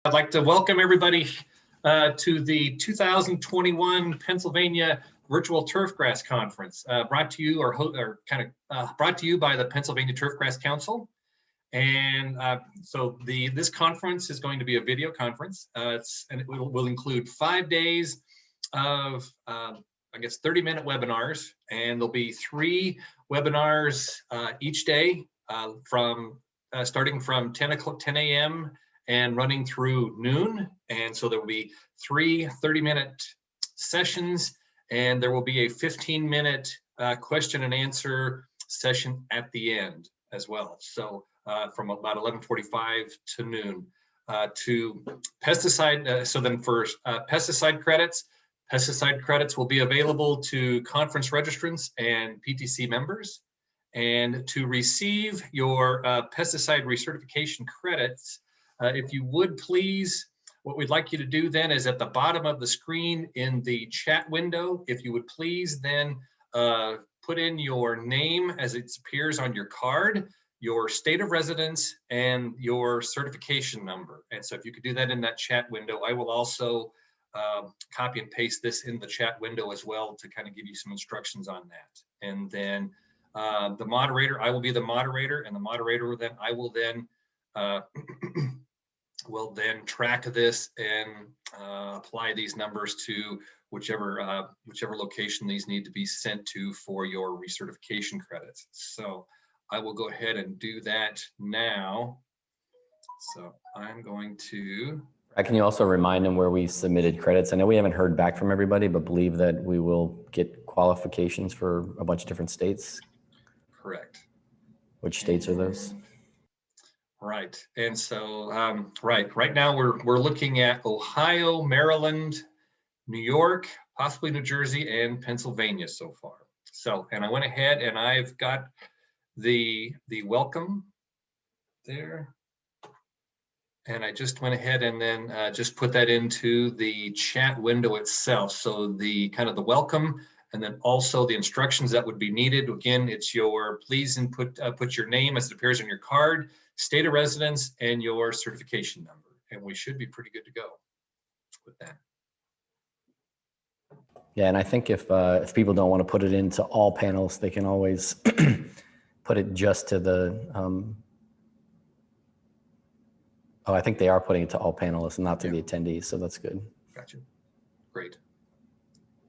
I'd like to welcome everybody to the 2021 Pennsylvania Virtual Turfgrass Conference, brought to you brought to you by the Pennsylvania Turfgrass Council. And this conference is going to be a video conference, and it will include 5 days of, I guess, 30-minute webinars, and there'll be 3 webinars each day starting from 10 a.m. and running through noon. And so there will be 3 30-minute sessions, and there will be a 15-minute question and answer session at the end as well. So from about 11:45 to noon. To pesticide, so then for pesticide credits will be available to conference registrants and PTC members. And to receive your pesticide recertification credits, if you would please, what we'd like you to do then is at the bottom of the screen in the chat window, if you would please then put in your name as it appears on your card, your state of residence, and your certification number. And so if you could do that in that chat window, I will also copy and paste this in the chat window as well to kind of give you some instructions on that. And then the moderator, I will be the moderator, and the moderator then I will then will then track this and apply these numbers to whichever location these need to be sent to for your recertification credits. So I will go ahead and do that now. So I'm going to. Can you also remind them where we submitted credits? I know we haven't heard back from everybody, but believe that we will get qualifications for a bunch of different states. Correct. Which states are those? Right. And so, right now we're looking at Ohio, Maryland, New York, possibly New Jersey, and Pennsylvania so far. So, and I went ahead and I've got the welcome there. And I just went ahead and then just put that into the chat window itself. So the kind of the welcome, and then also the instructions that would be needed. Again, it's your, please input, put your name as it appears on your card, state of residence, and your certification number. And we should be pretty good to go with that. Yeah, and I think if people don't want to put it into all panels, they can always put it just to the, oh, I think they are putting it to all panelists and not to the attendees, so that's good. Gotcha. Great.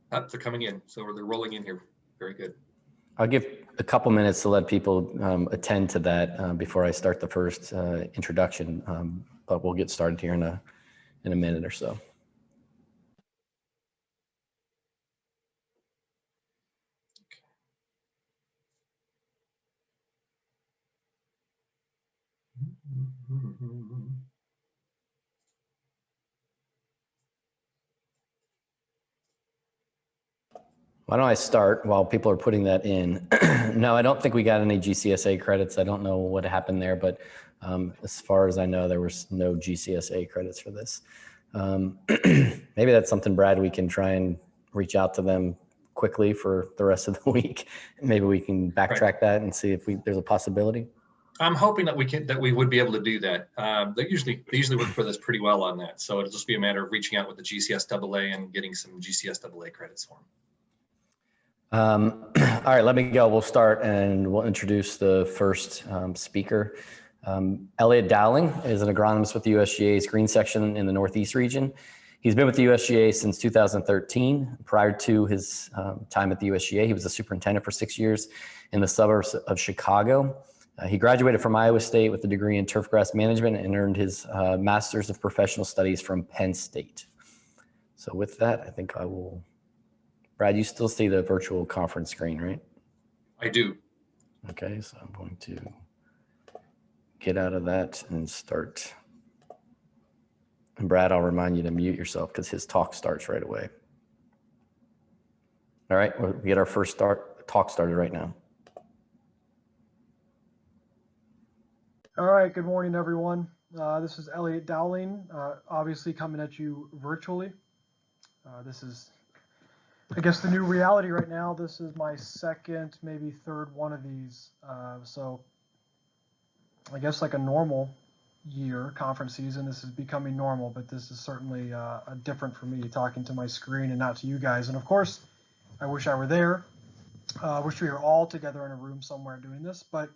They're coming in, so they're rolling in here. Very good. I'll give a couple minutes to let people attend to that before I start the first introduction, but we'll get started here in a minute or so. Why don't I start while people are putting that in? No, I don't think we got any GCSA credits. I don't know what happened there, but as far as I know, there was no GCSA credits for this. Maybe that's something, Brad, we can try and reach out to them quickly for the rest of the week. Maybe we can backtrack that and see if there's a possibility. I'm hoping that we would be able to do that. They usually work with us pretty well on that. So it'll just be a matter of reaching out with the GCSAA and getting some GCSAA credits for them. All right, let me go. We'll start and we'll introduce the first speaker. Elliot Dowling is an agronomist with the USGA's Green Section in the Northeast region. He's been with the USGA since 2013. Prior to his time at the USGA, he was a superintendent for 6 years in the suburbs of Chicago. He graduated from Iowa State with a degree in turfgrass management and earned his Master's of Professional Studies from Penn State. So with that, I think I will. Brad, you still see the virtual conference screen, right? I do. Okay, so I'm going to get out of that and start. And Brad, I'll remind you to mute yourself because his talk starts right away. All right, we'll get our first talk started right now. All right, good morning, everyone. This is Elliot Dowling, obviously coming at you virtually. This is, I guess, the new reality right now. This is my second, maybe third one of these. So I guess like a normal year, conference season. This is becoming normal, but this is certainly different for me, talking to my screen and not to you guys. And of course, I wish I were there. I wish we were all together in a room somewhere doing this, but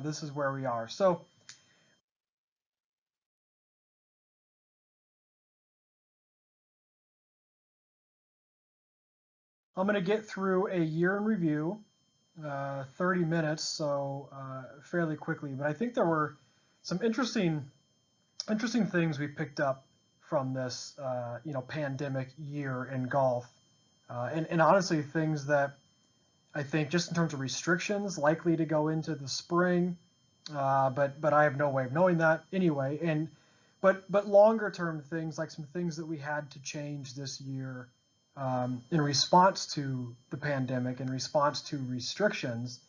this is where we are. So I'm going to get through a year in review, 30 minutes, so fairly quickly. But I think there were some interesting things we picked up from this, pandemic year in golf, and honestly, things that I think just in terms of restrictions likely to go into the spring, but I have no way of knowing that anyway. And but longer term things, like some things that we had to change this year in response to the pandemic, in response to restrictions,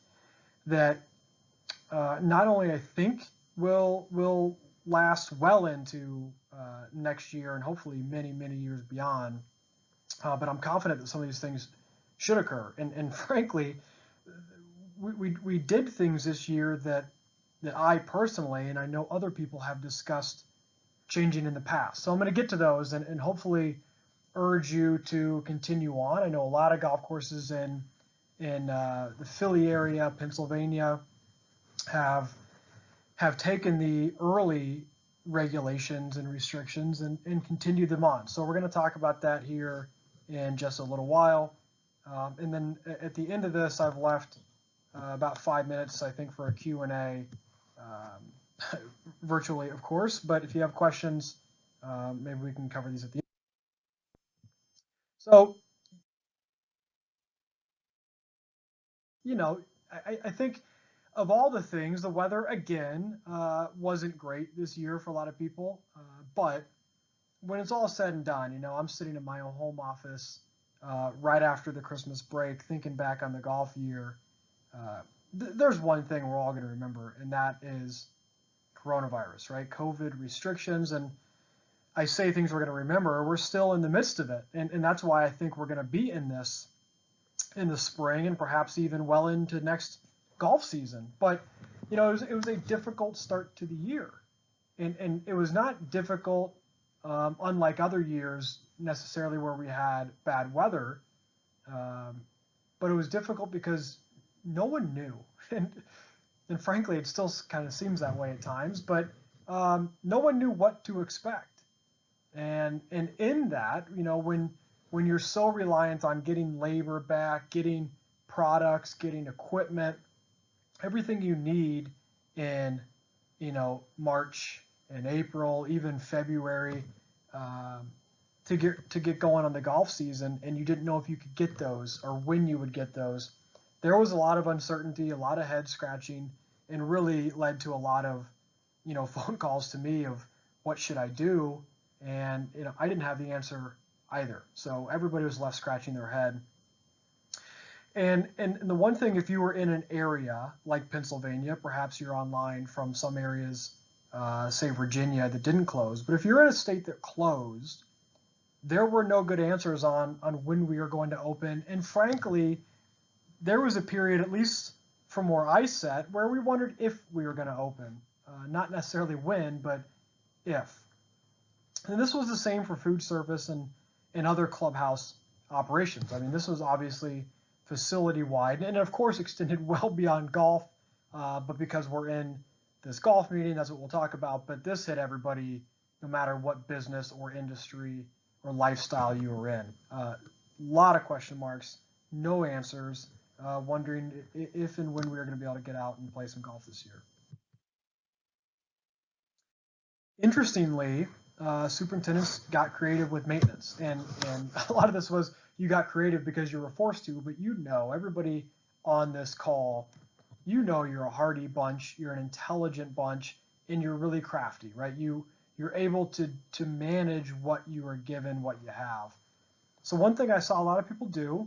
that not only I think will last well into next year and hopefully many years beyond, but I'm confident that some of these things should occur. And frankly, we did things this year that I personally, and I know other people, have discussed changing in the past. So I'm going to get to those and hopefully urge you to continue on. I know a lot of golf courses in the Philly area, Pennsylvania, have taken the early regulations and restrictions and continued them on. So we're going to talk about that here in just a little while. And then at the end of this, I've left about 5 minutes, I think, for a Q&A, virtually, of course. But if you have questions, maybe we can cover these at the end. So, I think of all the things, the weather, again, wasn't great this year for a lot of people. But when it's all said and done, I'm sitting in my own home office right after the Christmas break, thinking back on the golf year. There's one thing we're all going to remember, and that is coronavirus, right? COVID restrictions. And I say things we're going to remember, we're still in the midst of it. And that's why I think we're going to be in this in the spring and perhaps even well into next golf season. But, it was a difficult start to the year. And it was not difficult, unlike other years necessarily where we had bad weather. But it was difficult because no one knew. And frankly, it still kind of seems that way at times, but no one knew what to expect. And in that, when you're so reliant on getting labor back, getting products, getting equipment, everything you need in, March and April, even February, to get going on the golf season, and you didn't know if you could get those or when you would get those, there was a lot of uncertainty, a lot of head scratching, and really led to a lot of, phone calls to me of what should I do? And, I didn't have the answer either. So everybody was left scratching their head. And the one thing, if you were in an area like Pennsylvania, perhaps you're online from some areas, say Virginia, that didn't close. But if you're in a state that closed, there were no good answers on when we were going to open. And frankly, there was a period, at least from where I sat, where we wondered if we were going to open. Not necessarily when, but if. And this was the same for food service and other clubhouse operations. I mean, this was obviously facility-wide and, of course, extended well beyond golf. But because we're in this golf meeting, that's what we'll talk about. But this hit everybody, no matter what business or industry or lifestyle you were in. A lot of question marks, no answers, wondering if and when we were going to be able to get out and play some golf this year. Interestingly, superintendents got creative with maintenance, and a lot of this was you got creative because you were forced to, but everybody on this call, you're a hardy bunch, you're an intelligent bunch, and you're really crafty, right? You're able to manage what you are given, what you have. So one thing I saw a lot of people do,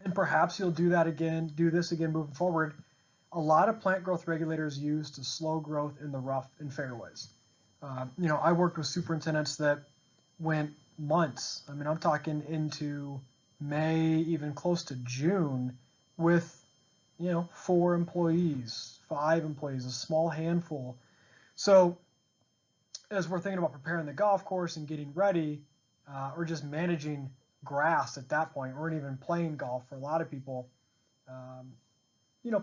and perhaps you'll do this again moving forward, a lot of plant growth regulators used to slow growth in the rough and fairways. I worked with superintendents that went months. I mean, I'm talking into May, even close to June, with 4 employees, 5 employees, a small handful, So as we're thinking about preparing the golf course and getting ready, or just managing grass at that point, or even playing golf for a lot of people,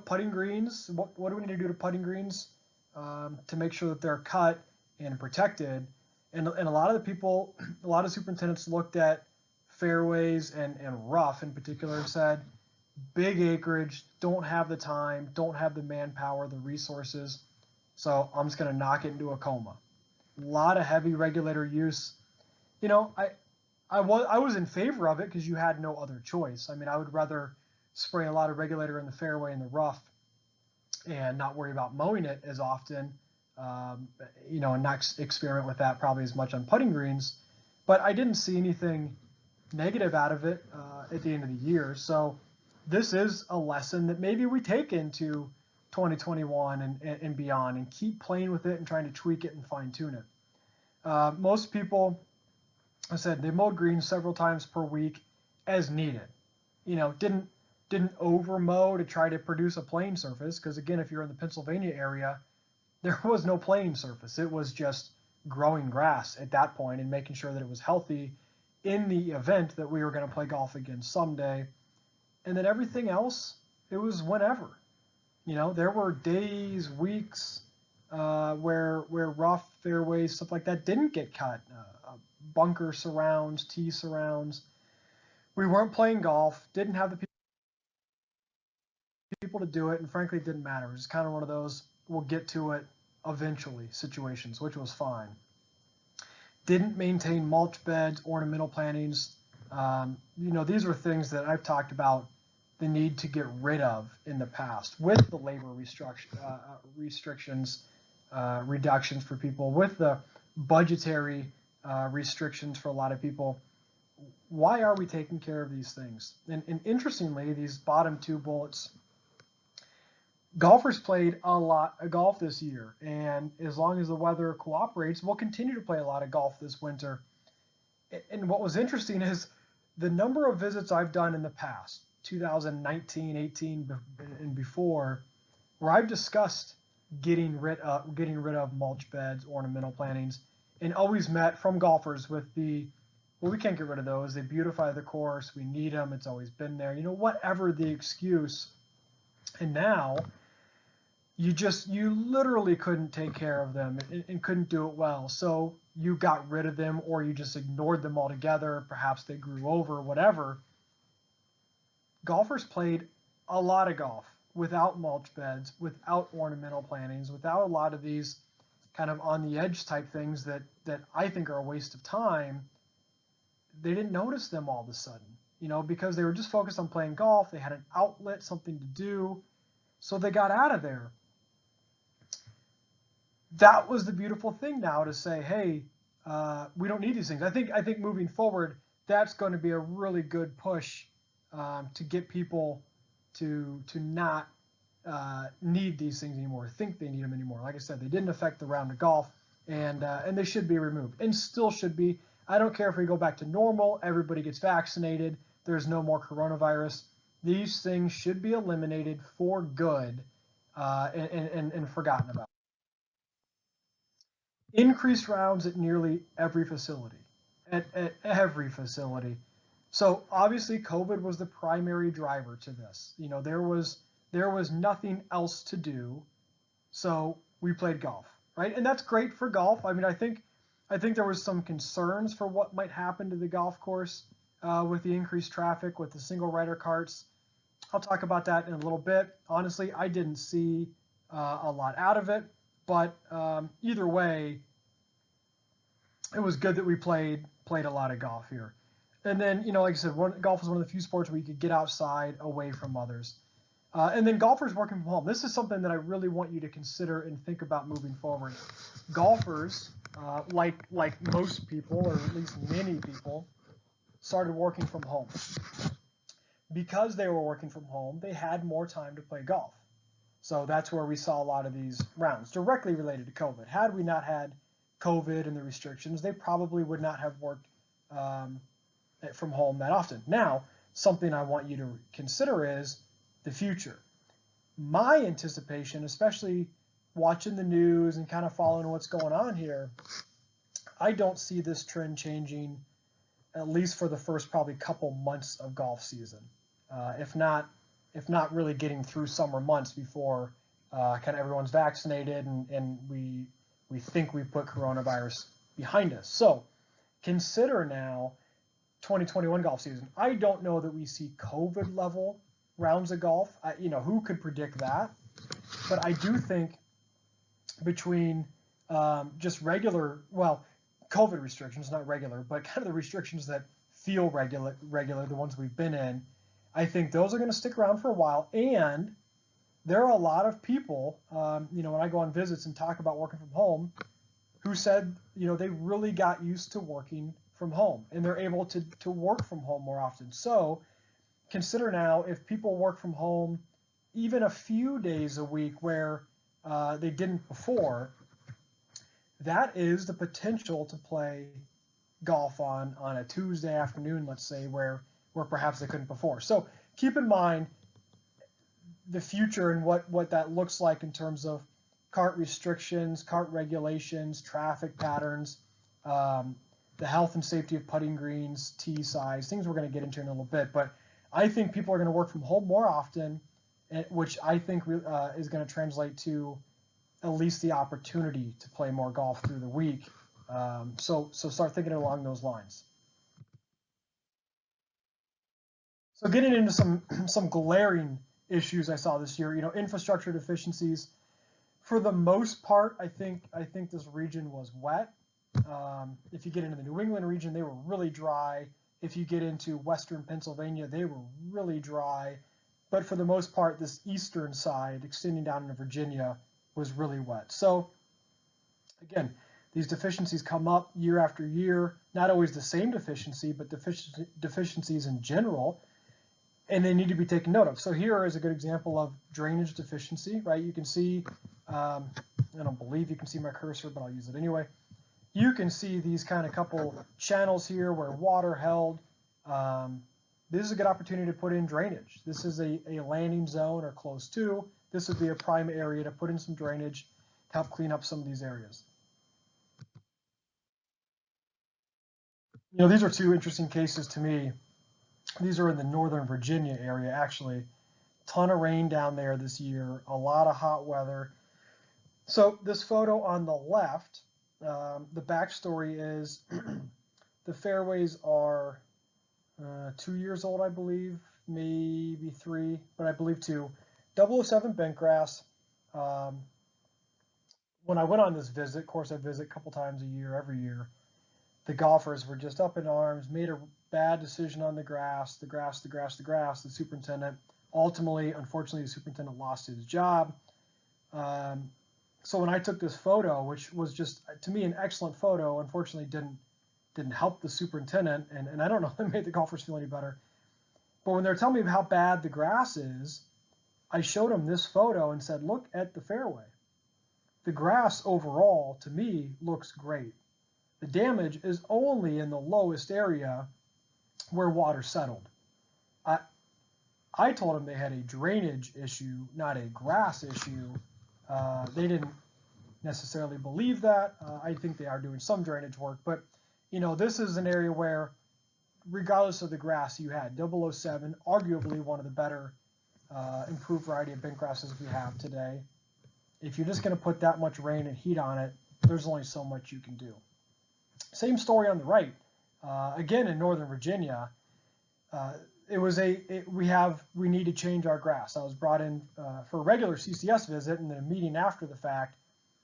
putting greens, what do we need to do to putting greens to make sure that they're cut and protected? And a lot of the people, a lot of superintendents looked at fairways and rough in particular and said, big acreage, don't have the time, don't have the manpower, the resources, so I'm just going to knock it into a coma. A lot of heavy regulator use. I was in favor of it because you had no other choice. I mean, I would rather spray a lot of regulator in the fairway and the rough and not worry about mowing it as often, and not experiment with that probably as much on putting greens. But I didn't see anything negative out of it at the end of the year. So this is a lesson that maybe we take into 2021 and beyond, and keep playing with it and trying to tweak it and fine tune it. Most people, I said, they mowed greens several times per week as needed. Didn't over mow to try to produce a playing surface, because again, if you're in the Pennsylvania area, there was no playing surface. It was just growing grass at that point and making sure that it was healthy in the event that we were going to play golf again someday. And then everything else, it was whenever. There were days, weeks where rough fairways, stuff like that, didn't get cut. Bunker surrounds, tee surrounds. We weren't playing golf, didn't have the people to do it, and frankly, it didn't matter. It was kind of one of those, we'll get to it eventually situations, which was fine. Didn't maintain mulch beds, ornamental plantings. These are things that I've talked about the need to get rid of in the past with the labor restrictions, reductions for people, with the budgetary restrictions for a lot of people. Why are we taking care of these things? And interestingly, these bottom two bullets, golfers played a lot of golf this year, and as long as the weather cooperates, we'll continue to play a lot of golf this winter. And what was interesting is the number of visits I've done in the past, 2019, 18, and before, where I've discussed getting rid of mulch beds, ornamental plantings, and always met from golfers with well, we can't get rid of those. They beautify the course. We need them. It's always been there. Whatever the excuse. And now you literally couldn't take care of them and couldn't do it well. So you got rid of them, or you just ignored them altogether. Perhaps they grew over, whatever. Golfers played a lot of golf without mulch beds, without ornamental plantings, without a lot of these kind of on the edge type things that I think are a waste of time. They didn't notice them all of a sudden, because they were just focused on playing golf. They had an outlet, something to do, so they got out of there. That was the beautiful thing now, to say, hey, we don't need these things. I think moving forward, that's going to be a really good push to get people to not need these things anymore, think they need them anymore. Like I said, they didn't affect the round of golf, and they should be removed, and still should be. I don't care if we go back to normal, everybody gets vaccinated, there's no more coronavirus. These things should be eliminated for good and forgotten about. Increased rounds at nearly every facility, at every facility. So obviously COVID was the primary driver to this. There was nothing else to do, so we played golf, right? And that's great for golf. I mean, I think there was some concerns for what might happen to the golf course with the increased traffic, with the single rider carts. I'll talk about that in a little bit. Honestly, I didn't see a lot out of it, but either way, it was good that we played a lot of golf here. And then, like I said, golf is one of the few sports where you could get outside away from others. And then golfers working from home. This is something that I really want you to consider and think about moving forward. Golfers, like most people, or at least many people, started working from home. Because they were working from home, they had more time to play golf. So that's where we saw a lot of these rounds directly related to COVID. Had we not had COVID and the restrictions, they probably would not have worked from home that often. Now, something I want you to consider is the future. My anticipation, especially watching the news and kind of following what's going on here, I don't see this trend changing, at least for the first probably couple months of golf season, if not really getting through summer months before kind of everyone's vaccinated and we think we put coronavirus behind us. So consider now 2021 golf season. I don't know that we see COVID level rounds of golf. Who could predict that? But I do think between just regular, well, COVID restrictions, not regular, but kind of the restrictions that feel regular, the ones we've been in, I think those are going to stick around for a while. And there are a lot of people, when I go on visits and talk about working from home, who said, they really got used to working from home and they're able to work from home more often. So consider now, if people work from home even a few days a week where they didn't before, that is the potential to play golf on a Tuesday afternoon, let's say, where perhaps they couldn't before. So keep in mind the future and what that looks like in terms of cart restrictions, cart regulations, traffic patterns, the health and safety of putting greens, tee size, things we're going to get into in a little bit. But I think people are going to work from home more often, which I think is going to translate to at least the opportunity to play more golf through the week. So start thinking along those lines. So getting into some glaring issues I saw this year, infrastructure deficiencies. For the most part, I think this region was wet. If you get into the New England region, they were really dry. If you get into Western Pennsylvania, they were really dry. But for the most part, this eastern side, extending down into Virginia, was really wet. So again, these deficiencies come up year after year, not always the same deficiency, but deficiencies in general, and they need to be taken note of. So here is a good example of drainage deficiency, right? You can see, I don't believe you can see my cursor, but I'll use it anyway. You can see these kind of couple channels here where water held. This is a good opportunity to put in drainage. This is a landing zone or close to. This would be a prime area to put in some drainage to help clean up some of these areas. These are two interesting cases to me. These are in the Northern Virginia area, actually. Ton of rain down there this year, a lot of hot weather. So this photo on the left, the backstory is the fairways are 2 years old, I believe, maybe 3, but I believe 2. 007 bent grass. When I went on this visit, of course I visit a couple times a year, every year, the golfers were just up in arms, made a bad decision on the grass. The superintendent, ultimately, unfortunately, the superintendent lost his job. So when I took this photo, which was just, to me, an excellent photo, unfortunately didn't help the superintendent, and I don't know if it made the golfers feel any better. But when they're telling me how bad the grass is, I showed them this photo and said, look at the fairway. The grass overall, to me, looks great. The damage is only in the lowest area where water settled. I told them they had a drainage issue, not a grass issue. They didn't necessarily believe that. I think they are doing some drainage work, but this is an area where, regardless of the grass you had, 007, arguably one of the better improved variety of bent grasses we have today. If you're just going to put that much rain and heat on it, there's only so much you can do. Same story on the right. Again, in Northern Virginia, we need to change our grass. I was brought in for a regular CCS visit and then a meeting after the fact.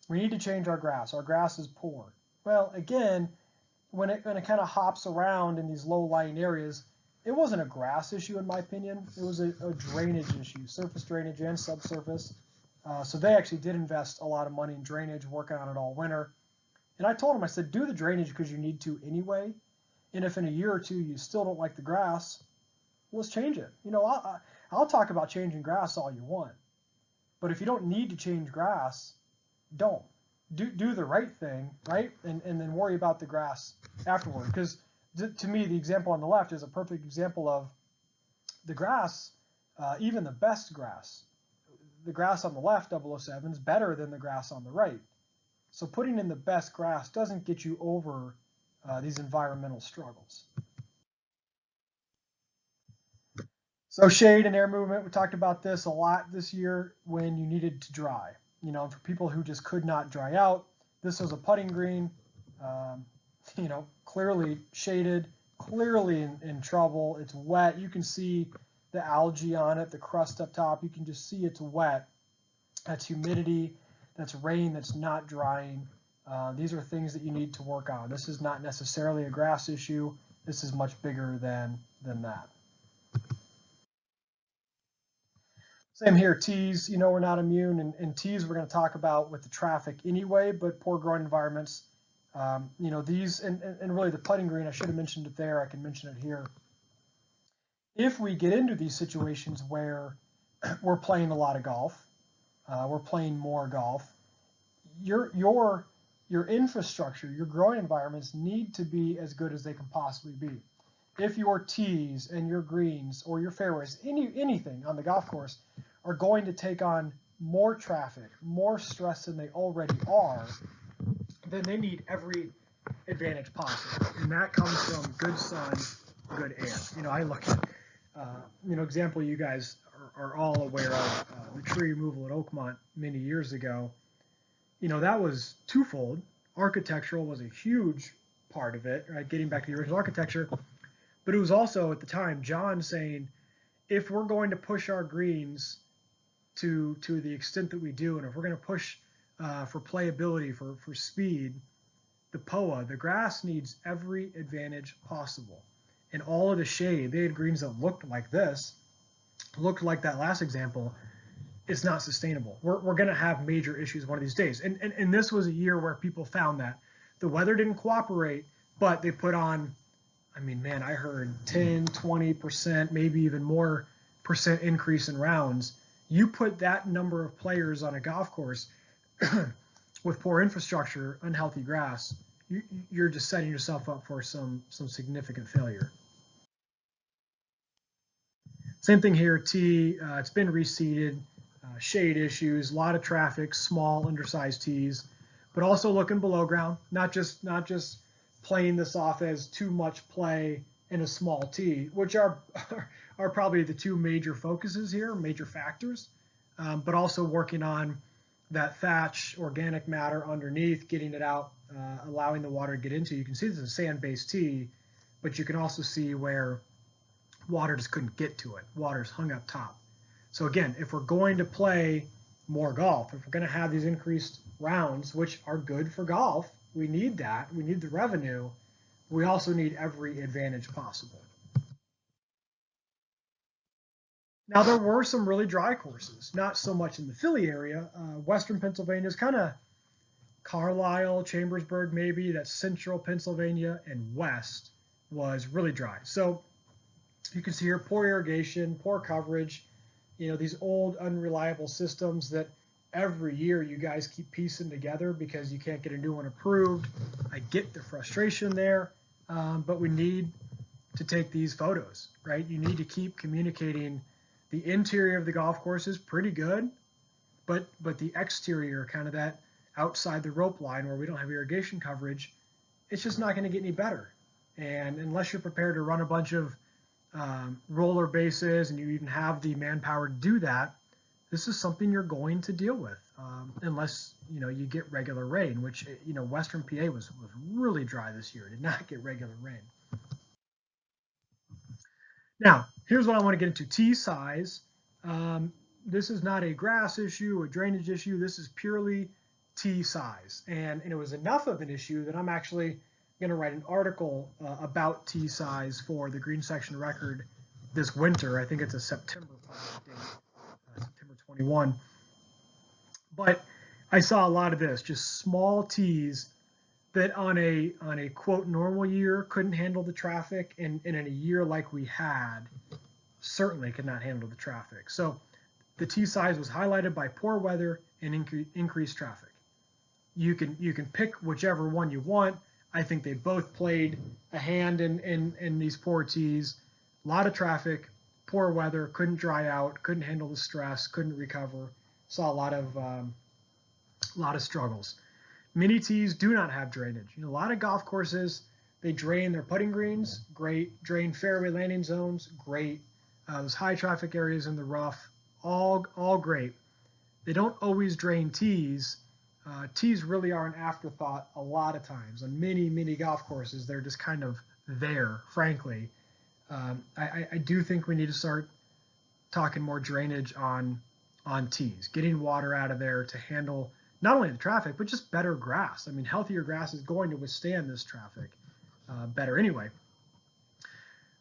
We need to change our grass. Our grass is poor. Well, again, when it kind of hops around in these low-lying areas, it wasn't a grass issue in my opinion. It was a drainage issue, surface drainage and subsurface. So they actually did invest a lot of money in drainage, working on it all winter. And I told them, I said, do the drainage because you need to anyway. And if in a year or two you still don't like the grass, let's change it. I'll talk about changing grass all you want. But if you don't need to change grass, don't. Do the right thing, right? And then worry about the grass afterward. Because to me, the example on the left is a perfect example of the grass, even the best grass. the grass on the left, 007, is better than the grass on the right. So putting in the best grass doesn't get you over these environmental struggles. So shade and air movement, we talked about this a lot this year when you needed to dry. You know, for people who just could not dry out, this was a putting green, you know, clearly shaded, clearly in trouble. It's wet. You can see the algae on it, the crust up top. You can just see it's wet. That's humidity, that's rain that's not drying. These are things that you need to work on. This is not necessarily a grass issue. This is much bigger than that. Same here, tees, you know, we're not immune, and tees we're going to talk about with the traffic anyway, but poor growing environments, you know, these, and really the putting green, I should have mentioned it there, I can mention it here. If we get into these situations where we're playing a lot of golf, we're playing more golf, your infrastructure, your growing environments need to be as good as they can possibly be. If your tees and your greens or your fairways, anything on the golf course are going to take on more traffic, more stress than they already are, then they need every advantage possible. And that comes from good sun, good air. You know, I look at, you know, example you guys are all aware of, the tree removal at Oakmont many years ago. You know, that was twofold. Architectural was a huge part of it, right? Getting back to the original architecture. But it was also, at the time, John saying, if we're going to push our greens to the extent that we do, and if we're going to push for playability, for speed, the POA, the grass needs every advantage possible. And all of the shade, they had greens that looked like this, looked like that last example. It's not sustainable. We're going to have major issues one of these days. And this was a year where people found that. The weather didn't cooperate, but they put on, I mean, man, I heard 10, 20%, maybe even more percent increase in rounds. You put that number of players on a golf course with poor infrastructure, unhealthy grass, you're just setting yourself up for some significant failure. Same thing here, tee, it's been reseeded, shade issues, a lot of traffic, small, undersized tees, but also looking below ground, not just playing this off as too much play in a small tee, which are probably the two major focuses here, major factors, but also working on that thatch, organic matter underneath, getting it out, allowing the water to get into. You can see this is a sand-based tee, but you can also see where water just couldn't get to it. Water's hung up top. So again, if we're going to play more golf, if we're going to have these increased rounds, which are good for golf, we need that. We need the revenue. We also need every advantage possible. Now, there were some really dry courses, not so much in the Philly area. Western Pennsylvania is kind of Carlisle, Chambersburg, maybe. That's central Pennsylvania, and west was really dry. So you can see here poor irrigation, poor coverage, you know, these old unreliable systems that every year you guys keep piecing together because you can't get a new one approved. I get the frustration there, but we need to take these photos, right? You need to keep communicating. The interior of the golf course is pretty good, but the exterior, kind of that outside the rope line where we don't have irrigation coverage, it's just not going to get any better. And unless you're prepared to run a bunch of roller bases and you even have the manpower to do that, this is something you're going to deal with unless, you know, you get regular rain, which, you know, Western PA was really dry this year. It did not get regular rain. Now, here's what I want to get into. Tee size. This is not a grass issue, a drainage issue. This is purely tee size. And it was enough of an issue that I'm actually going to write an article about tee size for the Green Section Record this winter. I think it's a September date, September 21. But I saw a lot of this, just small tees that on a quote normal year couldn't handle the traffic, and in a year like we had, certainly could not handle the traffic. So the tee size was highlighted by poor weather and increased traffic. You can pick whichever one you want. I think they both played a hand in these poor tees. A lot of traffic, poor weather, couldn't dry out, couldn't handle the stress, couldn't recover. saw a lot of struggles. Mini tees do not have drainage. A lot of golf courses, they drain their putting greens, great. Drain fairway landing zones, great. Those high traffic areas in the rough, all great. They don't always drain tees. Tees really are an afterthought a lot of times. On many golf courses, they're just kind of there, frankly. I do think we need to start talking more drainage on tees, getting water out of there to handle not only the traffic, but just better grass. I mean, healthier grass is going to withstand this traffic better anyway.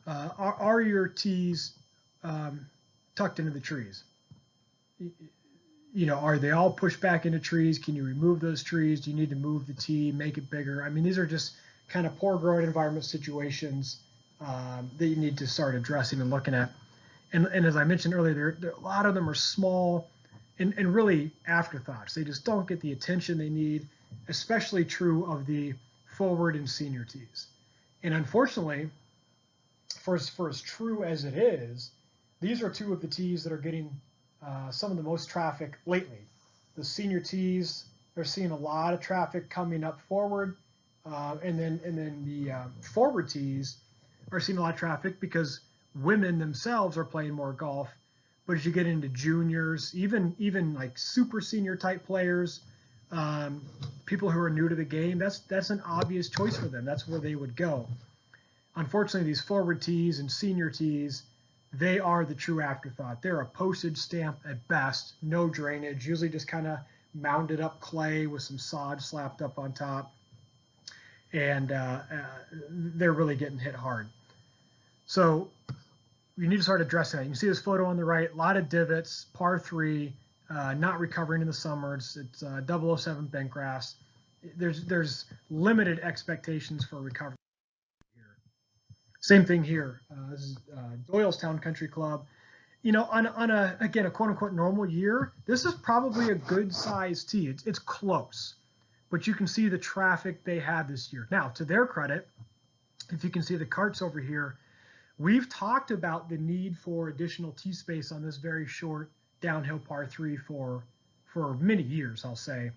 Are your tees tucked into the trees? Are they all pushed back into trees? Can you remove those trees? Do you need to move the tee, make it bigger? I mean, these are just kind of poor growing environment situations that you need to start addressing and looking at. And as I mentioned earlier, a lot of them are small and really afterthoughts. They just don't get the attention they need, especially true of the forward and senior tees. And unfortunately, for as true as it is, these are two of the tees that are getting some of the most traffic lately. The senior tees, they're seeing a lot of traffic coming up forward, and then the forward tees are seeing a lot of traffic because women themselves are playing more golf. But as you get into juniors, even like super senior type players, people who are new to the game, that's an obvious choice for them. That's where they would go. Unfortunately, these forward tees and senior tees, they are the true afterthought. They're a postage stamp at best, no drainage, usually just kind of mounded up clay with some sod slapped up on top. And they're really getting hit hard. So you need to start addressing that. You can see this photo on the right, a lot of divots, par 3, not recovering in the summer. It's 007 bent grass. There's limited expectations for recovery here. Same thing here. This is Doylestown Country Club. On a again, a quote unquote normal year, this is probably a good sized tee. It's close, but you can see the traffic they had this year. Now, to their credit, if you can see the carts over here, we've talked about the need for additional tee space on this very short downhill par 3 for many years, I'll say.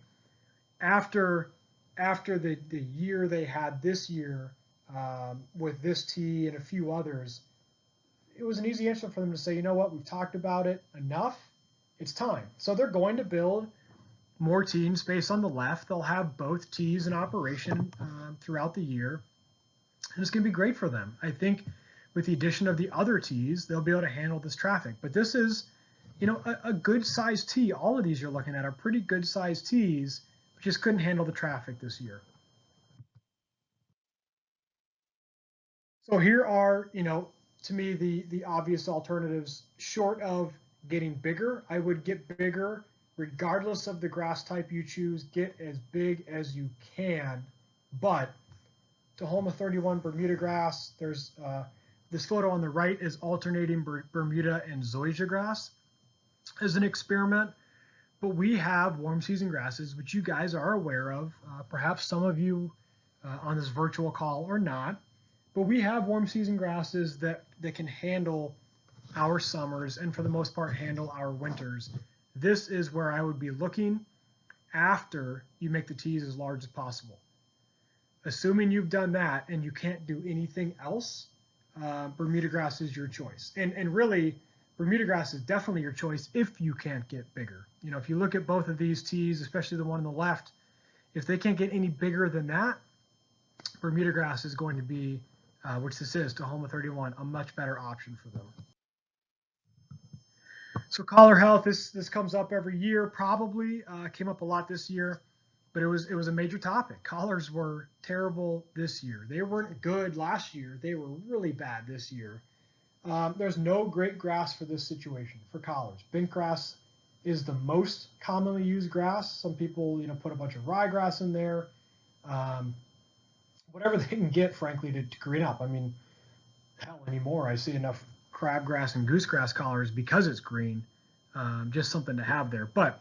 After the year they had this year with this tee and a few others, it was an easy answer for them to say, you know what, we've talked about it enough, it's time. So they're going to build more teeing space on the left. They'll have both tees in operation throughout the year, and it's going to be great for them. I think with the addition of the other tees, they'll be able to handle this traffic. But this is, a good sized tee. All of these you're looking at are pretty good sized tees, but just couldn't handle the traffic this year. So here are, to me, the obvious alternatives. Short of getting bigger, I would get bigger regardless of the grass type you choose. Get as big as you can. But Tahoma 31 Bermuda grass, there's this photo on the right is alternating Bermuda and zoysia grass as an experiment. But we have warm season grasses, which you guys are aware of. Perhaps some of you on this virtual call are not. But we have warm season grasses that can handle our summers and for the most part handle our winters. This is where I would be looking after you make the tees as large as possible. Assuming you've done that and you can't do anything else, Bermuda grass is your choice. And really, Bermuda grass is definitely your choice if you can't get bigger. If you look at both of these tees, especially the one on the left, if they can't get any bigger than that, Bermuda grass is going to be, which this is, Tahoma 31, a much better option for them. So collar health, this comes up every year, probably came up a lot this year, but it was a major topic. Collars were terrible this year. They weren't good last year. They were really bad this year. There's no great grass for this situation for collars. Bent grass is the most commonly used grass. Some people, put a bunch of ryegrass in there. Whatever they can get, frankly, to green up. I mean, hell, anymore, I see enough crabgrass and goosegrass collars because it's green, just something to have there. But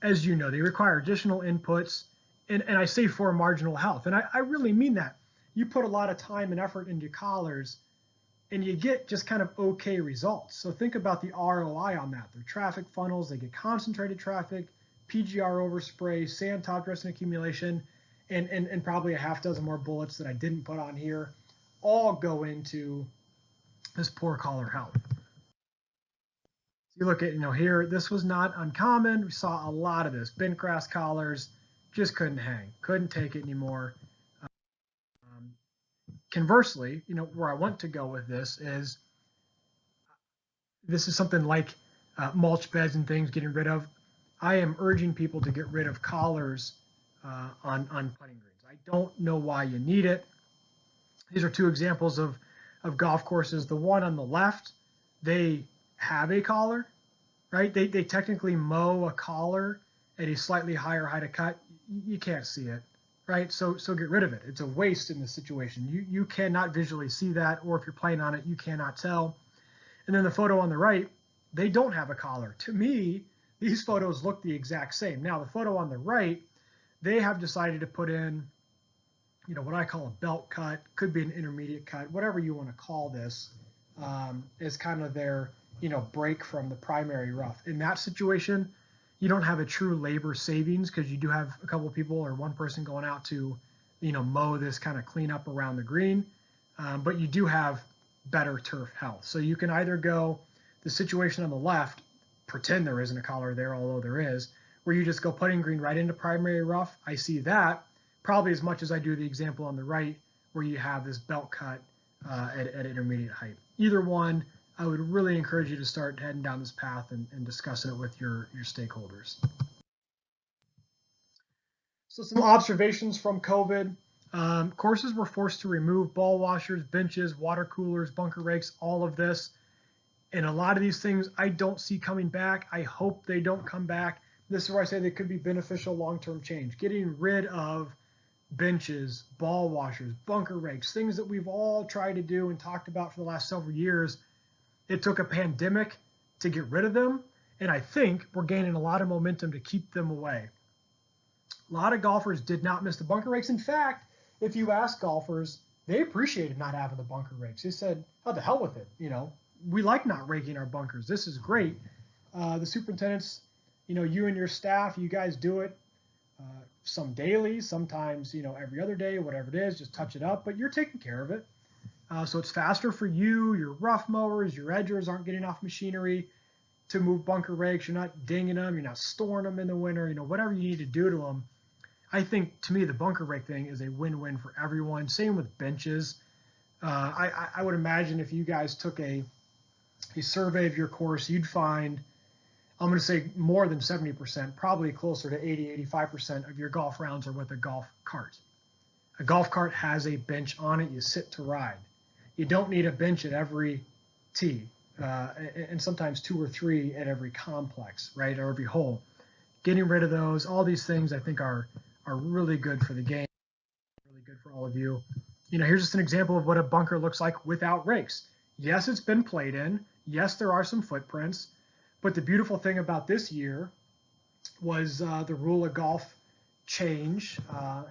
as you know, they require additional inputs, and I say for marginal health, and I really mean that. You put a lot of time and effort into collars, and you get just kind of okay results. So think about the ROI on that. They're traffic funnels, they get concentrated traffic, PGR overspray, sand top dressing accumulation, and probably a half dozen more bullets that I didn't put on here, all go into this poor collar health. So you look at, here, this was not uncommon. We saw a lot of this. Bent grass collars just couldn't hang, couldn't take it anymore. Conversely, where I want to go with this is something like mulch beds and things getting rid of. I am urging people to get rid of collars on putting greens. I don't know why you need it. These are two examples of golf courses. The one on the left, they have a collar, right? They technically mow a collar at a slightly higher height of cut. You can't see it, right? So get rid of it. It's a waste in this situation. You cannot visually see that, or if you're playing on it, you cannot tell. And then the photo on the right, they don't have a collar. To me, these photos look the exact same. Now, the photo on the right, they have decided to put in, what I call a belt cut, could be an intermediate cut, whatever you want to call this, is kind of their, break from the primary rough. In that situation, you don't have a true labor savings because you do have a couple of people or one person going out to, mow this kind of clean up around the green, but you do have better turf health. So you can either go the situation on the left, pretend there isn't a collar there, although there is, where you just go putting green right into primary rough. I see that probably as much as I do the example on the right, where you have this belt cut at intermediate height. Either one, I would really encourage you to start heading down this path and discussing it with your stakeholders. So some observations from COVID. Courses were forced to remove ball washers, benches, water coolers, bunker rakes, all of this. And a lot of these things I don't see coming back. I hope they don't come back. This is where I say they could be beneficial long-term change. Getting rid of benches, ball washers, bunker rakes, things that we've all tried to do and talked about for the last several years. It took a pandemic to get rid of them. And I think we're gaining a lot of momentum to keep them away. A lot of golfers did not miss the bunker rakes. In fact, if you ask golfers, they appreciated not having the bunker rakes. They said, oh, the hell with it. We like not raking our bunkers. This is great. The superintendents, you and your staff, you guys do it some daily, sometimes, every other day, whatever it is, just touch it up, but you're taking care of it. So it's faster for you. Your rough mowers, your edgers aren't getting off machinery to move bunker rakes. You're not dinging them. You're not storing them in the winter, whatever you need to do to them. I think, to me, the bunker rake thing is a win-win for everyone. Same with benches. I would imagine if you guys took a survey of your course, you'd find, I'm going to say more than 70%, probably closer to 80, 85% of your golf rounds are with a golf cart. A golf cart has a bench on it. You sit to ride. You don't need a bench at every tee, and sometimes 2 or 3 at every complex, right, or every hole. Getting rid of those, all these things I think are really good for the game, really good for all of you. Here's just an example of what a bunker looks like without rakes. Yes, it's been played in. Yes, there are some footprints. But the beautiful thing about this year was the rule of golf change,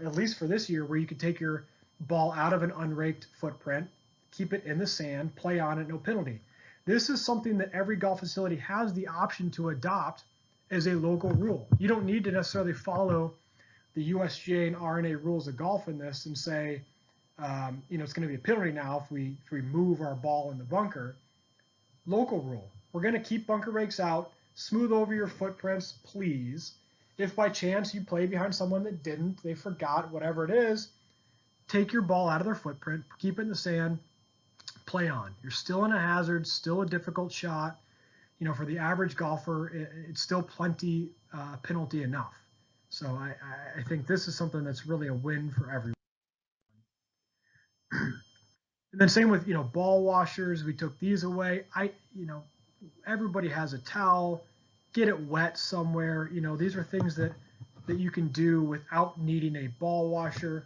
at least for this year, where you could take your ball out of an unraked footprint, keep it in the sand, play on it, no penalty. This is something that every golf facility has the option to adopt as a local rule. You don't need to necessarily follow the USGA and RNA rules of golf in this and say, it's going to be a penalty now if we move our ball in the bunker. Local rule. We're going to keep bunker rakes out, smooth over your footprints, please. If by chance you play behind someone that didn't, they forgot, whatever it is, take your ball out of their footprint, keep it in the sand, play on. You're still in a hazard, still a difficult shot. For the average golfer, it's still plenty penalty enough. So I think this is something that's really a win for everyone. And then same with, ball washers. We took these away. Everybody has a towel. Get it wet somewhere. These are things that you can do without needing a ball washer.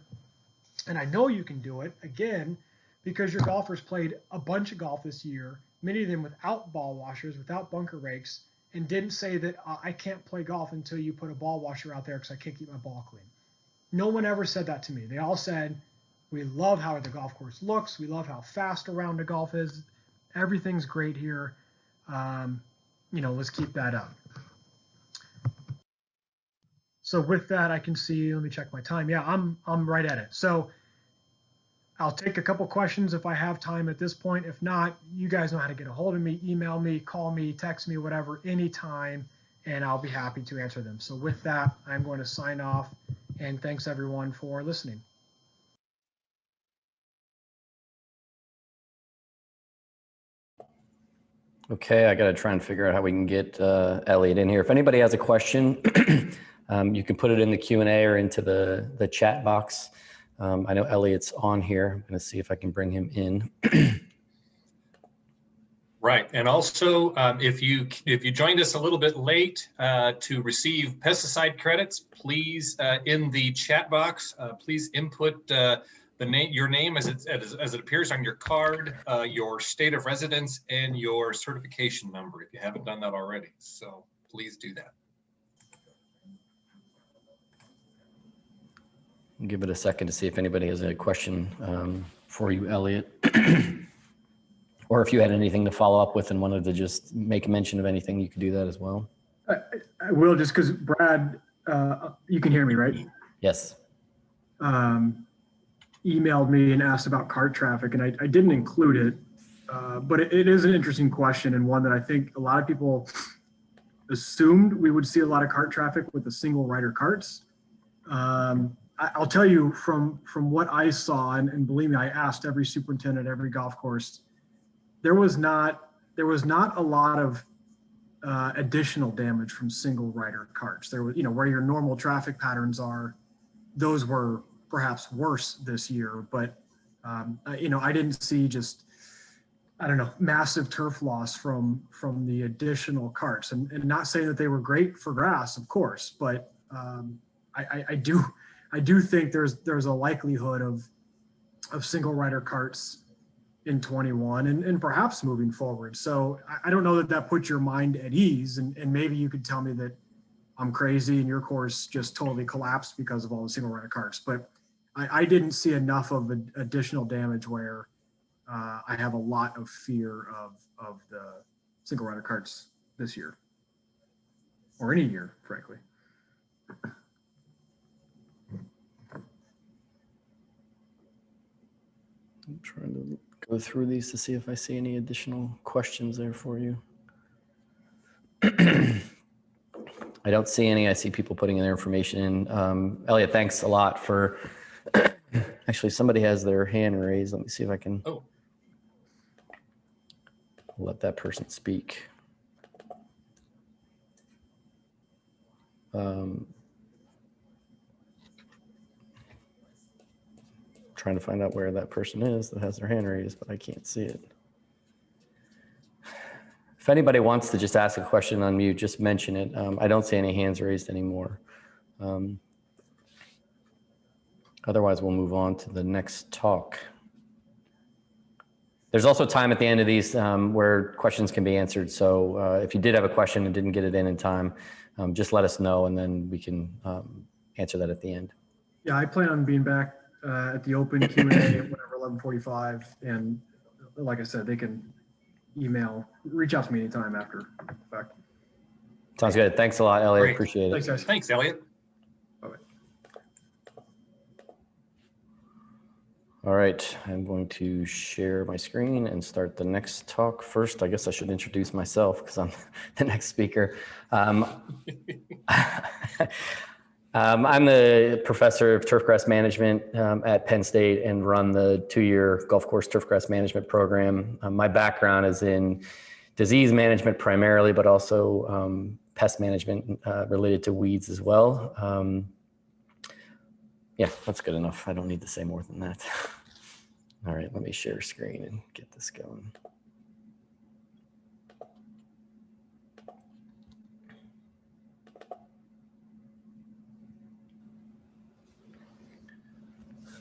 And I know you can do it, again, because your golfers played a bunch of golf this year, many of them without ball washers, without bunker rakes, and didn't say that I can't play golf until you put a ball washer out there because I can't keep my ball clean. No one ever said that to me. They all said, We love how the golf course looks. We love how fast a round of golf is. Everything's great here. Let's keep that up. So with that, I can see, let me check my time. Yeah, I'm right at it. So I'll take a couple questions if I have time at this point. If not, you guys know how to get a hold of me, email me, call me, text me, whatever, anytime, and I'll be happy to answer them. So with that, I'm going to sign off, and thanks everyone for listening. Okay, I got to try and figure out how we can get Elliot in here. If anybody has a question, you can put it in the Q&A or into the chat box. I know Elliot's on here. I'm going to see if I can bring him in. Right, and also if you joined us a little bit late to receive pesticide credits, please in the chat box, please input your name as it appears on your card, your state of residence, and your certification number if you haven't done that already. So please do that. Give it a second to see if anybody has a question for you, Elliot. Or if you had anything to follow up with and wanted to just make a mention of anything, you could do that as well. I will, just because Brad, you can hear me, right? Yes. Emailed me and asked about cart traffic, and I didn't include it, but it is an interesting question and one that I think a lot of people assumed we would see a lot of cart traffic with the single rider carts. I'll tell you from what I saw, and believe me, I asked every superintendent, every golf course, there was not a lot of additional damage from single rider carts. There was, where your normal traffic patterns are, those were perhaps worse this year, but I didn't see massive turf loss from the additional carts, and not saying that they were great for grass, of course, but I do think there's a likelihood of single rider carts in 21 and perhaps moving forward. So I don't know that puts your mind at ease, and maybe you could tell me that I'm crazy and your course just totally collapsed because of all the single rider carts, but I didn't see enough of additional damage where I have a lot of fear of the single rider carts this year, or any year, frankly. I'm trying to go through these to see if I see any additional questions there for you. I don't see any. I see people putting in their information in. Elliot, thanks a lot for, actually somebody has their hand raised. Let me see if I can let that person speak. Trying to find out where that person is that has their hand raised, but I can't see it. If anybody wants to just ask a question on mute, just mention it. I don't see any hands raised anymore. Otherwise, we'll move on to the next talk. There's also time at the end of these where questions can be answered. So if you did have a question and didn't get it in time, just let us know, and then we can answer that at the end. Yeah, I plan on being back at the open Q&A at whatever 11:45, and like I said, they can reach out to me anytime after the fact. Sounds good. Thanks a lot, Elliot. Great. Appreciate it. Thanks, guys. Thanks, Elliot. Bye-bye. All right, I'm going to share my screen and start the next talk. First, I guess I should introduce myself because I'm the next speaker. I'm the professor of turfgrass management at Penn State and run the 2-year golf course turfgrass management program. My background is in disease management primarily, but also pest management related to weeds as well. Yeah, that's good enough. I don't need to say more than that. All right, let me share screen and get this going.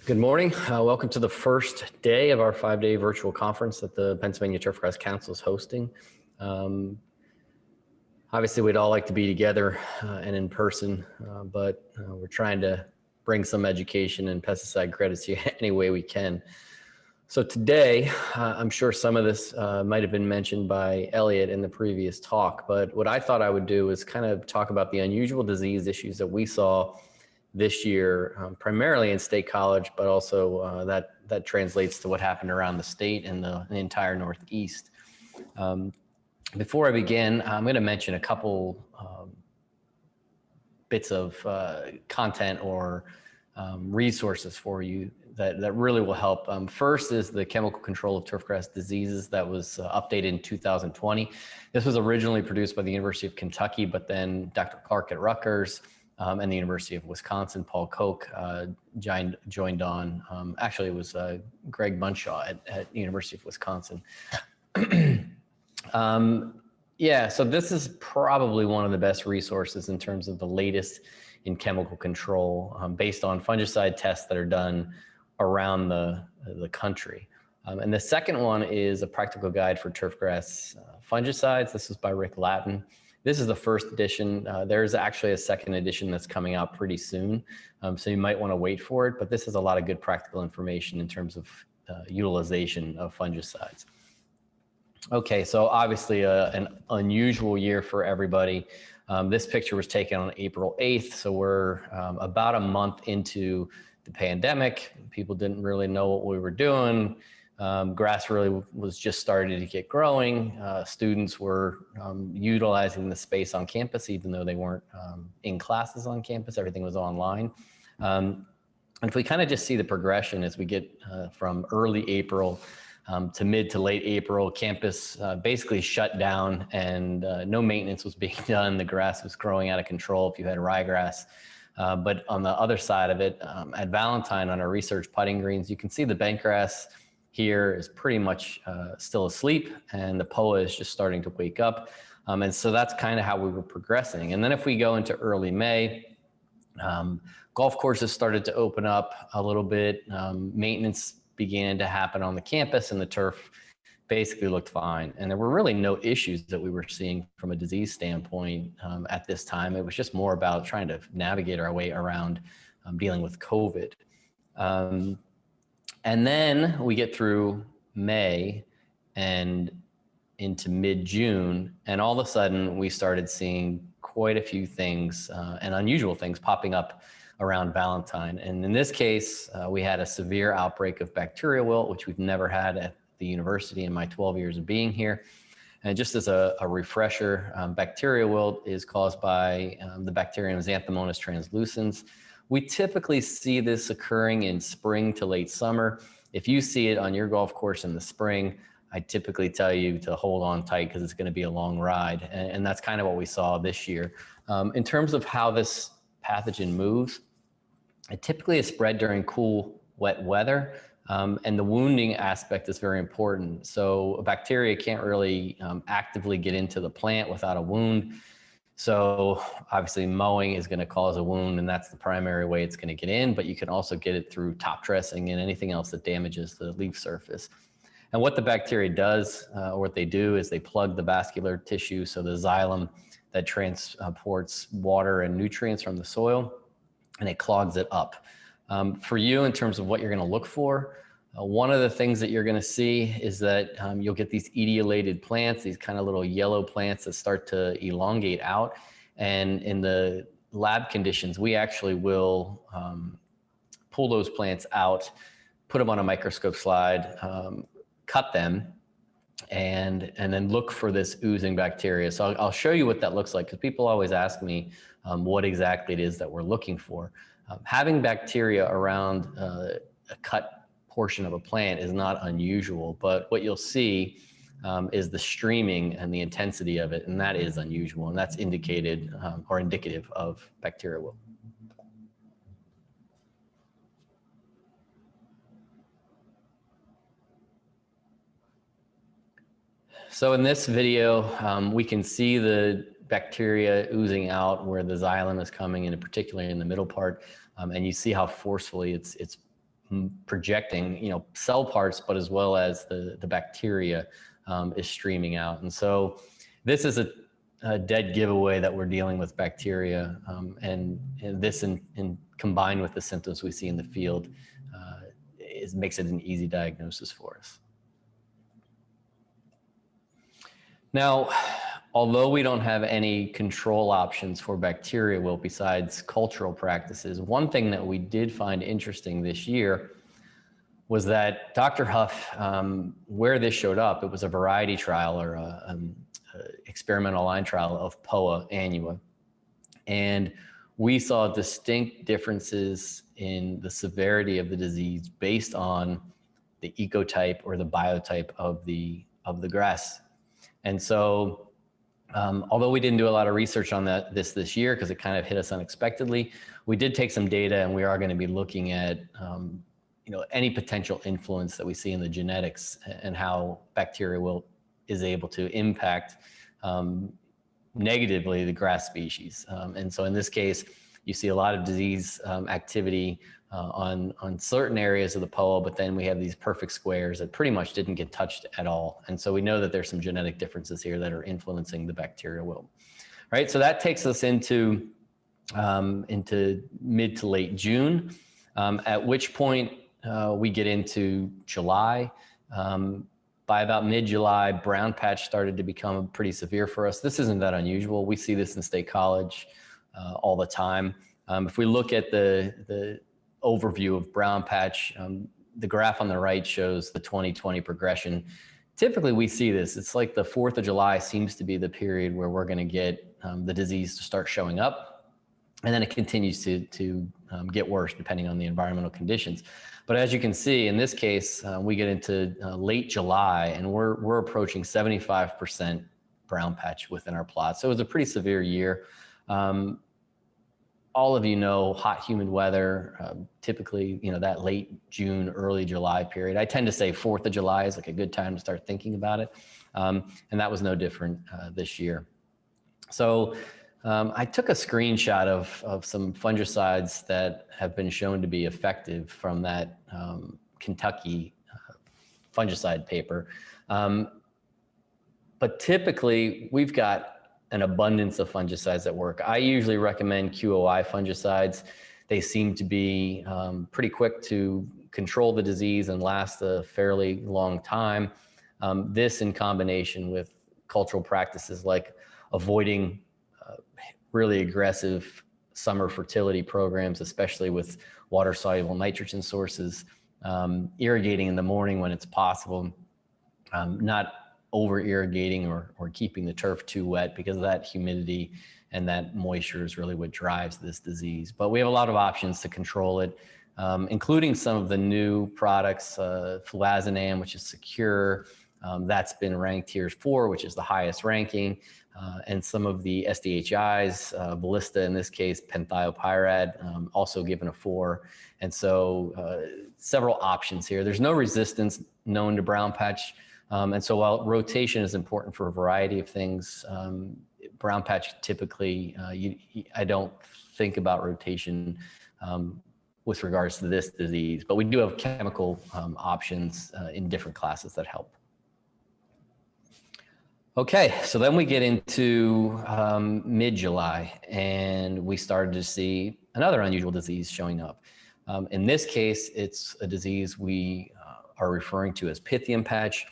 Good morning. Welcome to the first day of our 5-day virtual conference that the Pennsylvania Turfgrass Council is hosting. Obviously, we'd all like to be together and in person, but we're trying to bring some education and pesticide credits to you any way we can. So today, I'm sure some of this might have been mentioned by Elliot in the previous talk, but what I thought I would do is kind of talk about the unusual disease issues that we saw this year, primarily in State College, but also that translates to what happened around the state and the entire Northeast. Before I begin, I'm going to mention a couple bits of content or resources for you that really will help. First is the chemical control of turfgrass diseases that was updated in 2020. This was originally produced by the University of Kentucky, but then Dr. Clark at Rutgers and the University of Wisconsin, Paul Koch, joined on. Actually, it was Greg Bunshaw at University of Wisconsin. Yeah, so this is probably one of the best resources in terms of the latest in chemical control based on fungicide tests that are done around the country. And the second one is a practical guide for turfgrass fungicides. This is by Rick Lattin. This is the first edition. There's actually a second edition that's coming out pretty soon. So you might want to wait for it, but this is a lot of good practical information in terms of utilization of fungicides. Okay, so obviously an unusual year for everybody. This picture was taken on April 8th, so we're about a month into the pandemic. People didn't really know what we were doing. Grass really was just starting to get growing. Students were utilizing the space on campus, even though they weren't in classes on campus. Everything was online. And if we kind of just see the progression as we get from early April to mid to late April, campus basically shut down and no maintenance was being done. The grass was growing out of control if you had ryegrass. But on the other side of it, at Valentine on our research putting greens, you can see the bentgrass here is pretty much still asleep and the POA is just starting to wake up. And so that's kind of how we were progressing. And then if we go into early May, golf courses started to open up a little bit. Maintenance began to happen on the campus and the turf basically looked fine. And there were really no issues that we were seeing from a disease standpoint at this time. It was just more about trying to navigate our way around dealing with COVID. And then we get through May and into mid-June, and all of a sudden we started seeing quite a few things and unusual things popping up around Valentine. And in this case, we had a severe outbreak of bacterial wilt, which we've never had at the university in my 12 years of being here. And just as a refresher, bacterial wilt is caused by the bacterium Xanthomonas translucens. We typically see this occurring in spring to late summer. If you see it on your golf course in the spring, I typically tell you to hold on tight because it's going to be a long ride. And that's kind of what we saw this year. In terms of how this pathogen moves, it typically is spread during cool, wet weather. And the wounding aspect is very important. So a bacteria can't really actively get into the plant without a wound. So obviously mowing is going to cause a wound and that's the primary way it's going to get in, but you can also get it through top dressing and anything else that damages the leaf surface. And what the bacteria does, or what they do, is they plug the vascular tissue, so the xylem that transports water and nutrients from the soil, and it clogs it up. For you, in terms of what you're going to look for, one of the things that you're going to see is that you'll get these etiolated plants, these kind of little yellow plants that start to elongate out. And in the lab conditions, we actually will pull those plants out, put them on a microscope slide, cut them, and then look for this oozing bacteria. So I'll show you what that looks like, because people always ask me what exactly it is that we're looking for. Having bacteria around a cut portion of a plant is not unusual, but what you'll see is the streaming and the intensity of it, and that is unusual, and that's indicated or indicative of bacterial wilt. So in this video, we can see the bacteria oozing out where the xylem is coming in, particularly in the middle part, and you see how forcefully it's projecting, you know, cell parts, but as well as the bacteria is streaming out. And so this is a dead giveaway that we're dealing with bacteria, and this in combined with the symptoms we see in the field makes it an easy diagnosis for us. Now, although we don't have any control options for bacteria wilt besides cultural practices, one thing that we did find interesting this year was that Dr. Huff, where this showed up, it was a variety trial or a experimental line trial of POA annua. And we saw distinct differences in the severity of the disease based on the ecotype or the biotype of the grass. And so, although we didn't do a lot of research on this year because it kind of hit us unexpectedly, we did take some data, and we are going to be looking at any potential influence that we see in the genetics and how bacteria wilt is able to impact negatively the grass species. And so in this case, you see a lot of disease activity on certain areas of the POA, but then we have these perfect squares that pretty much didn't get touched at all. And so we know that there's some genetic differences here that are influencing the bacterial wilt. Right, so that takes us into mid to late June, at which point we get into July. By about mid-July, brown patch started to become pretty severe for us. This isn't that unusual. We see this in State College all the time. If we look at the overview of brown patch, the graph on the right shows the 2020 progression. Typically we see this. It's like the 4th of July seems to be the period where we're going to get the disease to start showing up. And then it continues to get worse depending on the environmental conditions. But as you can see, in this case, we get into late July, and we're approaching 75% brown patch within our plot. So it was a pretty severe year. All of you know hot, humid weather, typically, that late June, early July period. I tend to say 4th of July is like a good time to start thinking about it. And that was no different this year. So I took a screenshot of some fungicides that have been shown to be effective from that Kentucky fungicide paper. But typically, we've got an abundance of fungicides that work. I usually recommend QOI fungicides. They seem to be pretty quick to control the disease and last a fairly long time. This in combination with cultural practices like avoiding really aggressive summer fertility programs, especially with water-soluble nitrogen sources, irrigating in the morning when it's possible, not over-irrigating or keeping the turf too wet, because that humidity and that moisture is really what drives this disease. But we have a lot of options to control it, including some of the new products, fluazanam, which is secure. That's been ranked tier 4, which is the highest ranking. And some of the SDHIs, Ballista in this case, penthiopyrad, also given a 4. And so several options here. There's no resistance known to brown patch. And so while rotation is important for a variety of things, brown patch typically, I don't think about rotation with regards to this disease, but we do have chemical options in different classes that help. Okay, so then we get into mid-July, and we started to see another unusual disease showing up. In this case, it's a disease we are referring to as Pythium patch.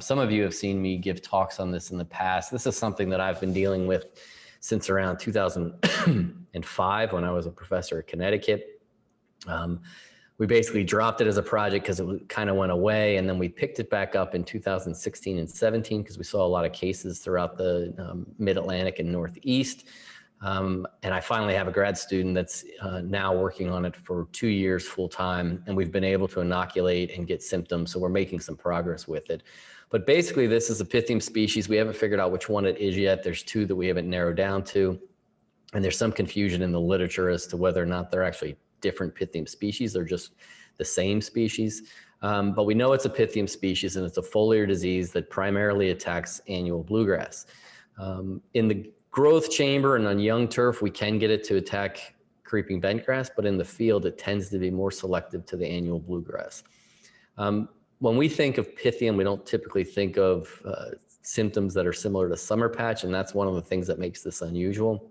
Some of you have seen me give talks on this in the past. This is something that I've been dealing with since around 2005 when I was a professor at Connecticut. We basically dropped it as a project because it kind of went away, and then we picked it back up in 2016 and 17 because we saw a lot of cases throughout the Mid-Atlantic and Northeast. And I finally have a grad student that's now working on it for 2 years full time, and we've been able to inoculate and get symptoms, so we're making some progress with it. But basically, this is a Pythium species. We haven't figured out which one it is yet. There's 2 that we haven't narrowed down to, and there's some confusion in the literature as to whether or not they're actually different Pythium species. They're just the same species. But we know it's a Pythium species, and it's a foliar disease that primarily attacks annual bluegrass. In the growth chamber and on young turf, we can get it to attack creeping bentgrass, but in the field, it tends to be more selective to the annual bluegrass. When we think of Pythium, we don't typically think of symptoms that are similar to summer patch, and that's one of the things that makes this unusual.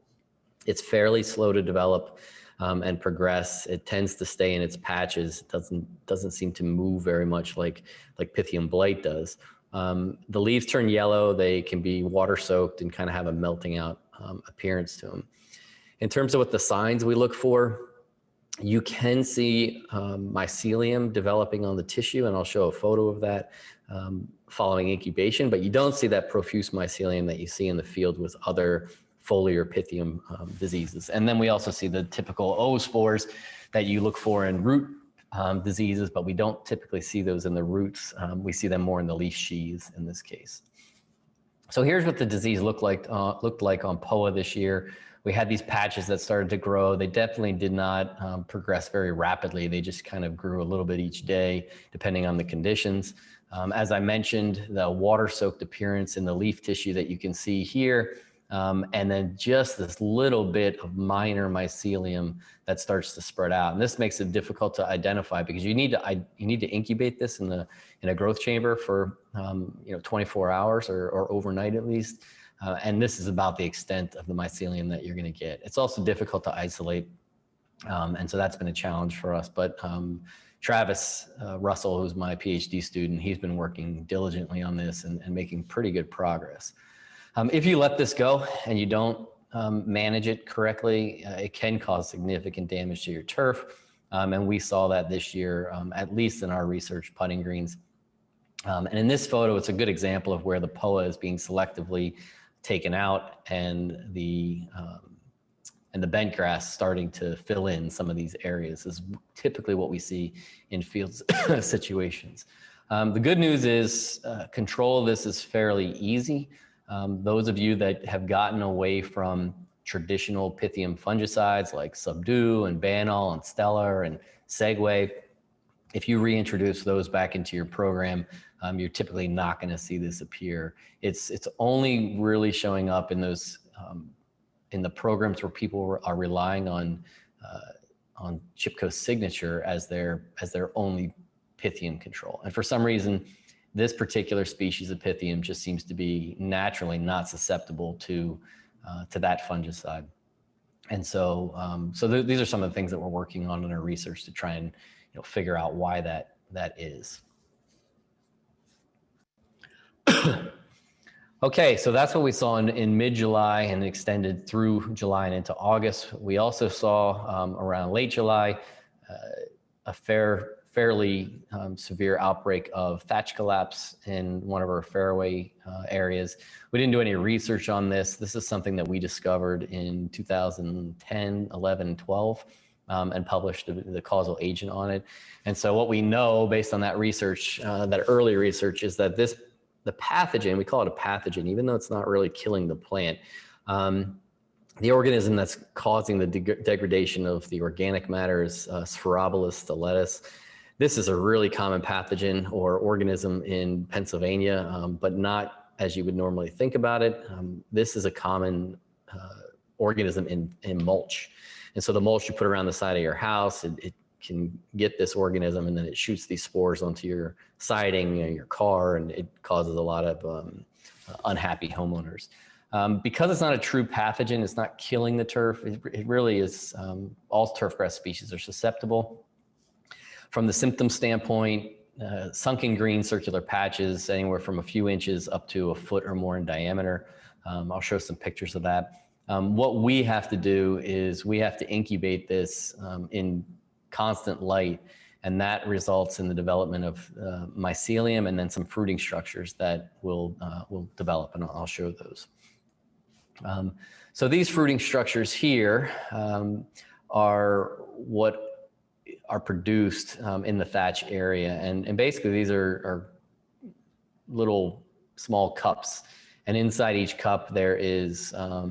It's fairly slow to develop and progress. It tends to stay in its patches. It doesn't seem to move very much like Pythium blight does. The leaves turn yellow. They can be water soaked and kind of have a melting out appearance to them. In terms of what the signs we look for, you can see mycelium developing on the tissue, and I'll show a photo of that following incubation, but you don't see that profuse mycelium that you see in the field with other foliar Pythium diseases. And then we also see the typical oospores that you look for in root diseases, but we don't typically see those in the roots. We see them more in the leaf sheaths in this case. So here's what the disease looked like on POA this year. We had these patches that started to grow. They definitely did not progress very rapidly. They just kind of grew a little bit each day, depending on the conditions. As I mentioned, the water-soaked appearance in the leaf tissue that you can see here, and then just this little bit of minor mycelium that starts to spread out. And this makes it difficult to identify because you need to incubate this in a growth chamber for 24 hours or overnight at least. And this is about the extent of the mycelium that you're going to get. It's also difficult to isolate. And so that's been a challenge for us. But Travis Russell, who's my PhD student, he's been working diligently on this and making pretty good progress. If you let this go and you don't manage it correctly, it can cause significant damage to your turf. And we saw that this year, at least in our research putting greens. And in this photo, it's a good example of where the POA is being selectively taken out and the bent grass starting to fill in some of these areas is typically what we see in field situations. The good news is control of this is fairly easy. Those of you that have gotten away from traditional Pythium fungicides like Subdue and Banol and Stellar and Segway, if you reintroduce those back into your program, you're typically not going to see this appear. It's only really showing up in those in the programs where people are relying on Chipco's signature as their only Pythium control. And for some reason, this particular species of Pythium just seems to be naturally not susceptible to that fungicide. And so, these are some of the things that we're working on in our research to try and figure out why that is. Okay, so that's what we saw in mid-July and extended through July and into August. We also saw around late July a fairly severe outbreak of thatch collapse in one of our fairway areas. We didn't do any research on this. This is something that we discovered in 2010, 11, and 12 and published the causal agent on it. And so what we know based on that research, that early research, is that the pathogen, we call it a pathogen, even though it's not really killing the plant, the organism that's causing the degradation of the organic matter is Sphaerobolus styletus. This is a really common pathogen or organism in Pennsylvania, but not as you would normally think about it. This is a common organism in mulch. And so the mulch you put around the side of your house, it can get this organism and then it shoots these spores onto your siding, your car, and it causes a lot of unhappy homeowners. Because it's not a true pathogen, it's not killing the turf, it really is, all turfgrass species are susceptible. From the symptom standpoint, sunken green circular patches anywhere from a few inches up to a foot or more in diameter. I'll show some pictures of that. What we have to do is we have to incubate this in constant light, and that results in the development of mycelium and then some fruiting structures that will develop, and I'll show those. So these fruiting structures here are what are produced in the thatch area, and basically these are little small cups, and inside each cup there is a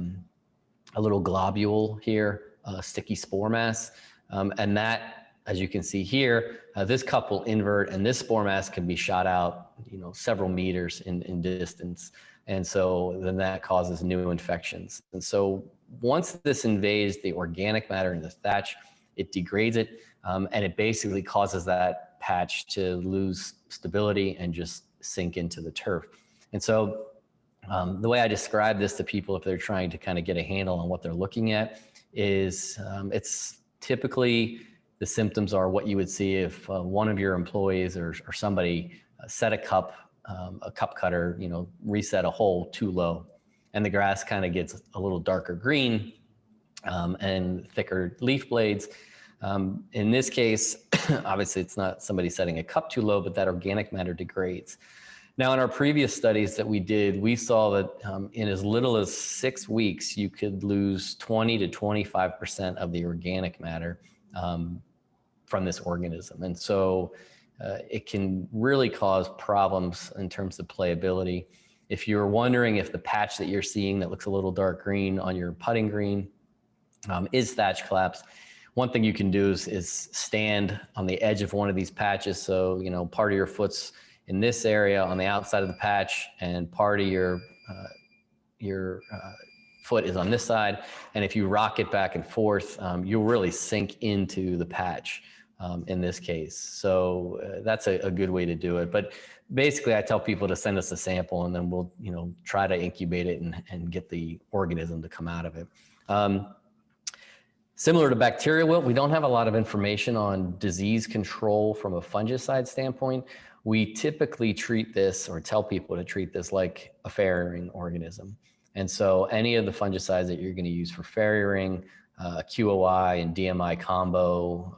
little globule here, a sticky spore mass, and that, as you can see here, this cup will invert, and this spore mass can be shot out, several meters in distance, and so then that causes new infections. And so once this invades the organic matter in the thatch, it degrades it, and it basically causes that patch to lose stability and just sink into the turf. And so The way I describe this to people if they're trying to kind of get a handle on what they're looking at is it's typically the symptoms are what you would see if one of your employees or somebody set a cup cutter, reset a hole too low, and the grass kind of gets a little darker green and thicker leaf blades. In this case, obviously it's not somebody setting a cup too low, but that organic matter degrades. Now, in our previous studies that we did, we saw that in as little as 6 weeks, you could lose 20 to 25% of the organic matter from this organism. And so it can really cause problems in terms of playability. If you're wondering if the patch that you're seeing that looks a little dark green on your putting green is thatch collapse, one thing you can do is stand on the edge of one of these patches. So, part of your foot's in this area on the outside of the patch, and part of your foot is on this side. And if you rock it back and forth, you'll really sink into the patch in this case. So that's a good way to do it. But basically, I tell people to send us a sample, and then we'll try to incubate it and get the organism to come out of it. Similar to bacterial wilt, we don't have a lot of information on disease control from a fungicide standpoint. We typically treat this, or tell people to treat this, like a farriering organism. And so any of the fungicides that you're going to use for farriering, QOI and DMI combo,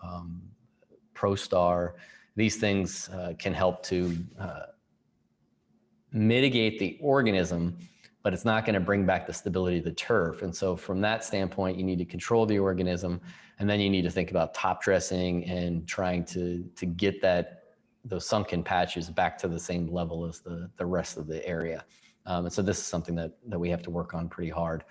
ProStar, these things can help to mitigate the organism, but it's not going to bring back the stability of the turf. And so from that standpoint, you need to control the organism, and then you need to think about top dressing and trying to get those sunken patches back to the same level as the rest of the area. And so this is something that we have to work on pretty hard.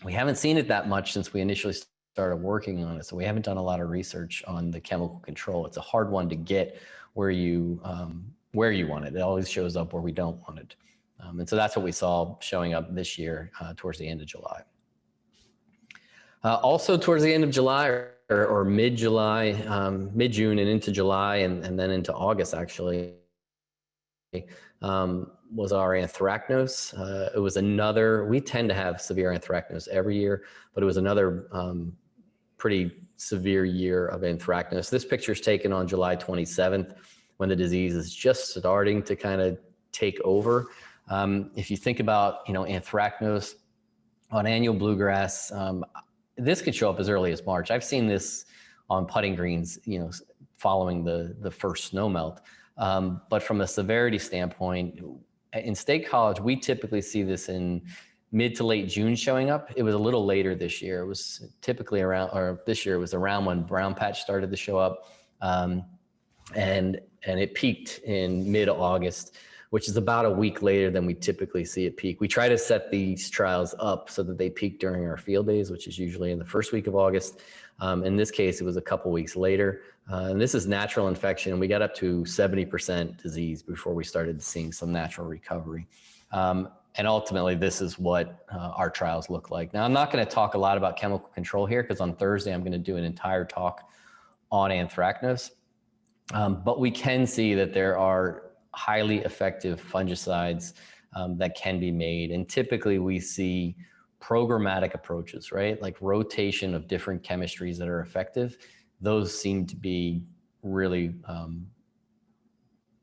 We haven't seen it that much since we initially started working on it. So we haven't done a lot of research on the chemical control. It's a hard one to get where you want it. It always shows up where we don't want it. And so that's what we saw showing up this year towards the end of July. Also towards the end of July or mid-July, mid-June and into July and then into August actually, was our anthracnose. It was we tend to have severe anthracnose every year, but it was another pretty severe year of anthracnose. This picture is taken on July 27th when the disease is just starting to kind of take over. If you think about, anthracnose on annual bluegrass, this could show up as early as March. I've seen this on putting greens, following the first snow melt. But from a severity standpoint, in State College, we typically see this in mid to late June showing up. It was a little later this year. It was typically this year it was around when brown patch started to show up. And it peaked in mid-August, which is about a week later than we typically see it peak. We try to set these trials up so that they peak during our field days, which is usually in the first week of August. In this case, it was a couple weeks later. And this is natural infection. And we got up to 70% disease before we started seeing some natural recovery. And ultimately, this is what our trials look like. Now, I'm not going to talk a lot about chemical control here because on Thursday, I'm going to do an entire talk on anthracnose. But we can see that there are highly effective fungicides that can be made. And typically we see programmatic approaches, right? Like rotation of different chemistries that are effective. Those seem to be really,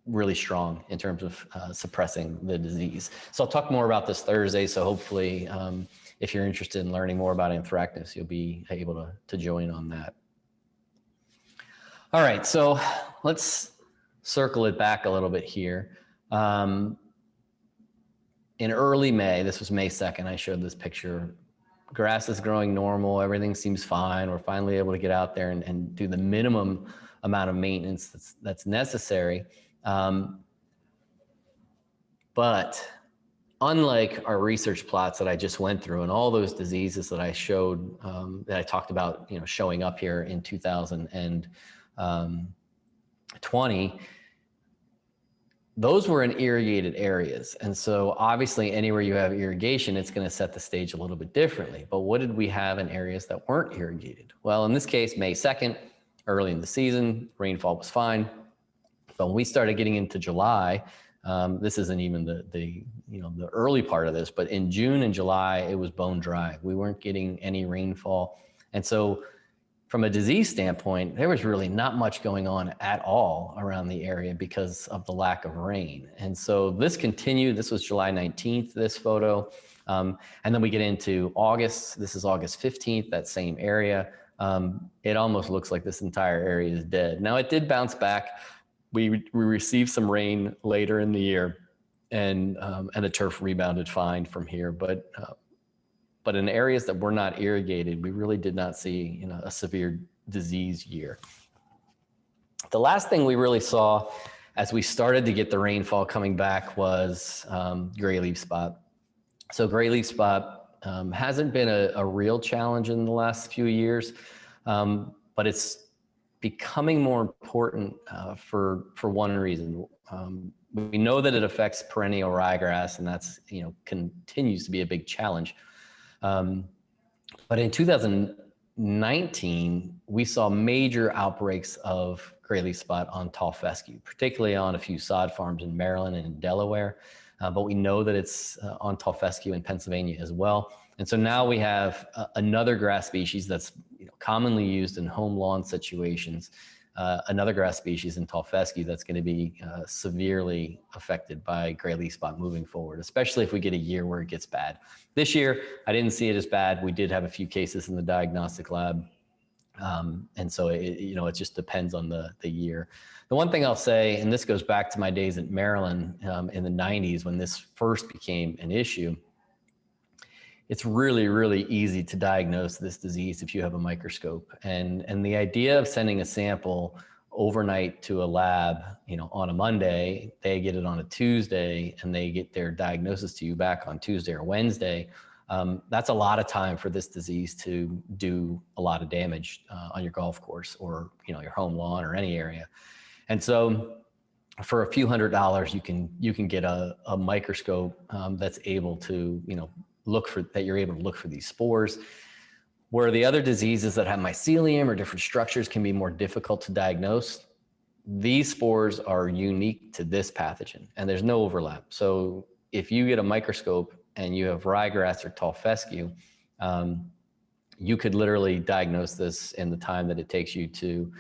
really strong in terms of suppressing the disease. So I'll talk more about this Thursday. So hopefully if you're interested in learning more about anthracnose, you'll be able to join on that. All right, so let's circle it back a little bit here. In early May, this was May 2nd, I showed this picture. Grass is growing normal, everything seems fine. We're finally able to get out there and do the minimum amount of maintenance that's necessary. But unlike our research plots that I just went through and all those diseases that I showed, that I talked about, showing up here in 2020, those were in irrigated areas. And so obviously anywhere you have irrigation, it's going to set the stage a little bit differently. But what did we have in areas that weren't irrigated? Well, in this case, May 2nd, early in the season, rainfall was fine. But when we started getting into July, This isn't even the early part of this, but in June and July, it was bone dry. We weren't getting any rainfall. And so from a disease standpoint, there was really not much going on at all around the area because of the lack of rain. And so this continued. This was July 19th, this photo. And then we get into August. This is August 15th, that same area. It almost looks like this entire area is dead. Now, it did bounce back. We received some rain later in the year, and the turf rebounded fine from here. But in areas that were not irrigated, we really did not see a severe disease year. The last thing we really saw as we started to get the rainfall coming back was gray leaf spot. So gray leaf spot hasn't been a real challenge in the last few years, but it's becoming more important for one reason. We know that it affects perennial ryegrass, and that's continues to be a big challenge. But in 2019, we saw major outbreaks of gray leaf spot on tall fescue, particularly on a few sod farms in Maryland and in Delaware. But we know that it's on tall fescue in Pennsylvania as well. And so now we have another grass species that's commonly used in home lawn situations, another grass species in tall fescue that's going to be severely affected by gray leaf spot moving forward, especially if we get a year where it gets bad. This year, I didn't see it as bad. We did have a few cases in the diagnostic lab. And so it just depends on the year. The one thing I'll say, and this goes back to my days in Maryland in the 90s when this first became an issue, it's really, really easy to diagnose this disease if you have a microscope. And the idea of sending a sample overnight to a lab, on a Monday, they get it on a Tuesday, and they get their diagnosis to you back on Tuesday or Wednesday. That's a lot of time for this disease to do a lot of damage on your golf course or your home lawn or any area. And so for a few $100s, you can get a microscope that's able to you're able to look for these spores. Where the other diseases that have mycelium or different structures can be more difficult to diagnose, these spores are unique to this pathogen, and there's no overlap. So if you get a microscope and you have ryegrass or tall fescue, you could literally diagnose this in the time that it takes you to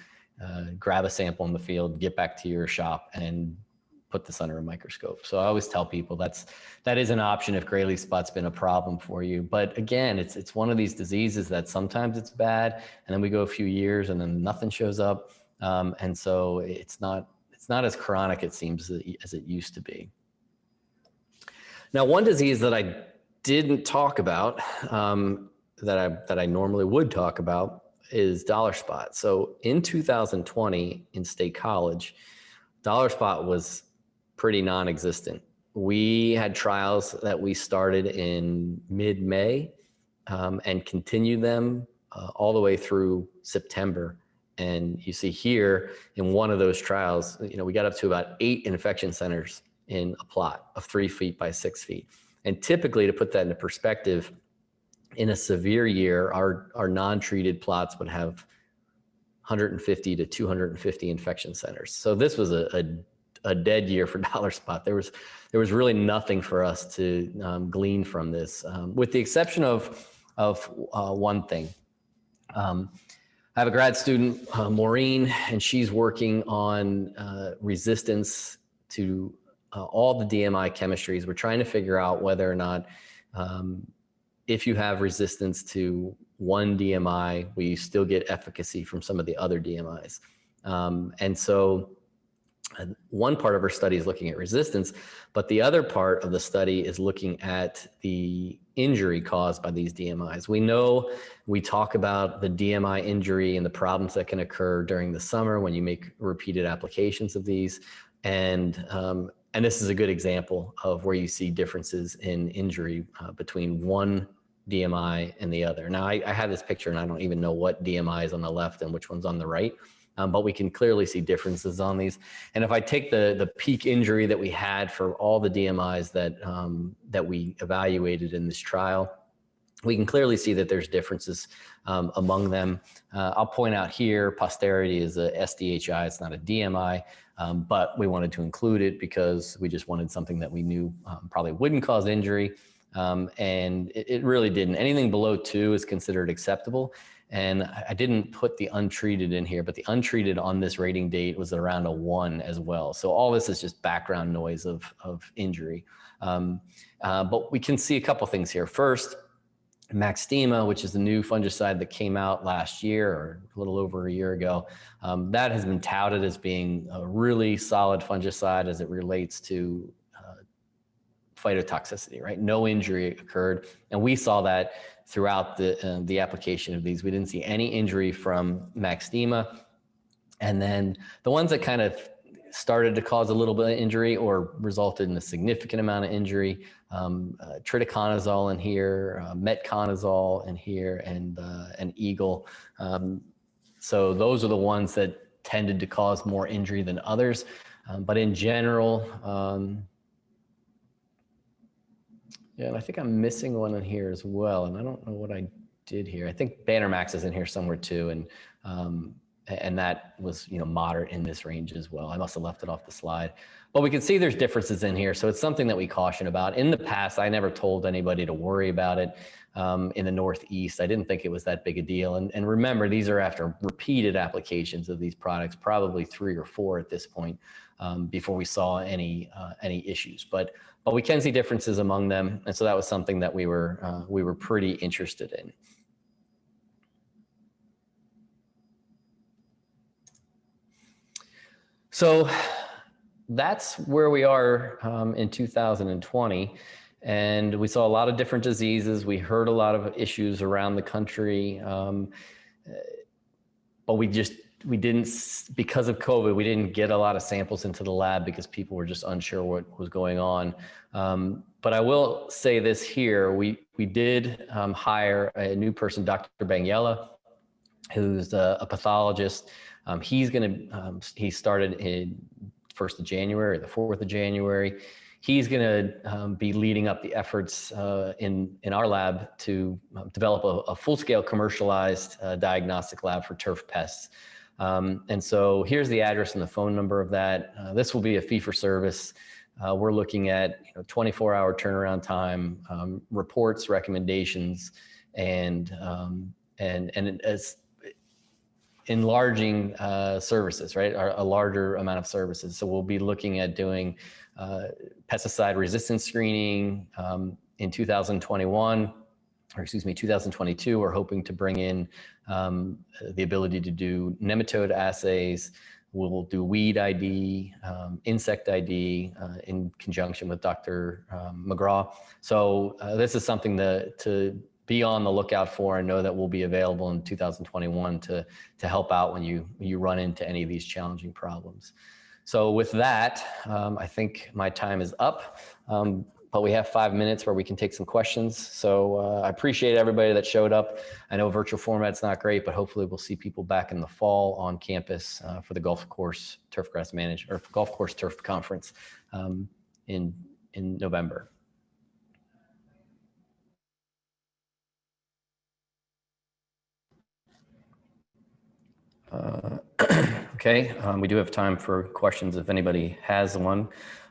grab a sample in the field, get back to your shop, and put this under a microscope. So I always tell people that is an option if gray leaf spot's been a problem for you. But again, it's one of these diseases that sometimes it's bad, and then we go a few years and then nothing shows up. And so it's not as chronic, it seems, as it used to be. Now, one disease that I didn't talk about that I normally would talk about is dollar spot. So in 2020 in State College, dollar spot was pretty non-existent. We had trials that we started in mid-May and continued them all the way through September. And you see here in one of those trials, we got up to about 8 infection centers in a plot of 3 feet by 6 feet. And typically, to put that into perspective, in a severe year, our non-treated plots would have 150 to 250 infection centers. So this was a dead year for dollar spot. There was really nothing for us to glean from this, with the exception of one thing. I have a grad student, Maureen, and she's working on resistance to all the DMI chemistries. We're trying to figure out whether or not if you have resistance to one DMI, we still get efficacy from some of the other DMIs. And so one part of our study is looking at resistance, but the other part of the study is looking at the injury caused by these DMIs. We talk about the DMI injury and the problems that can occur during the summer when you make repeated applications of these. And this is a good example of where you see differences in injury between one DMI and the other. Now, I have this picture and I don't even know what DMI is on the left and which one's on the right. But we can clearly see differences on these. And if I take the peak injury that we had for all the DMIs that we evaluated in this trial, we can clearly see that there's differences among them. I'll point out here, posterity is a SDHI, it's not a DMI, but we wanted to include it because we just wanted something that we knew probably wouldn't cause injury. And it really didn't. Anything below 2 is considered acceptable. And I didn't put the untreated in here, but the untreated on this rating date was around a 1 as well. So all this is just background noise of injury. But we can see a couple things here. First, Maxtima, which is the new fungicide that came out last year or a little over a year ago, that has been touted as being a really solid fungicide as it relates to phytotoxicity, right? No injury occurred. And we saw that throughout the application of these. We didn't see any injury from Maxtima. And then the ones that kind of started to cause a little bit of injury or resulted in a significant amount of injury, triticonnazole in here, metconazole in here, and Eagle. So those are the ones that tended to cause more injury than others. But in general, yeah, and I think I'm missing one in here as well. And I don't know what I did here. I think Bannermax is in here somewhere too. And that was, moderate in this range as well. I must have left it off the slide, but we can see there's differences in here. So it's something that we caution about. In the past, I never told anybody to worry about it. In the Northeast, I didn't think it was that big a deal. And remember, these are after repeated applications of these products, probably 3 or 4 at this point, before we saw any issues. But we can see differences among them. And so that was something that we were pretty interested in. So that's where we are in 2020. And we saw a lot of different diseases. We heard a lot of issues around the country. But we didn't, because of COVID, we didn't get a lot of samples into the lab because people were just unsure what was going on. But I will say this here, we did hire a new person, Dr. Banguela, who's a pathologist. He started in 1st of January, or the 4th of January. He's going to be leading up the efforts in our lab to develop a full-scale commercialized diagnostic lab for turf pests. And so here's the address and the phone number of that. This will be a fee-for-service. We're looking at 24-hour turnaround time, reports, recommendations, and as enlarging services, right? A larger amount of services. So we'll be looking at doing pesticide resistance screening in 2021, or excuse me, 2022. We're hoping to bring in the ability to do nematode assays. We'll do weed ID, insect ID in conjunction with Dr. McGraw. So this is something to be on the lookout for and know that will be available in 2021 to help out when you run into any of these challenging problems. So with that, I think my time is up, but we have 5 minutes where we can take some questions. So I appreciate everybody that showed up. I know virtual format's not great, but hopefully we'll see people back in the fall on campus for the Golf Course Turfgrass Management, or Golf Course Turf Conference in November. Okay, we do have time for questions if anybody has one.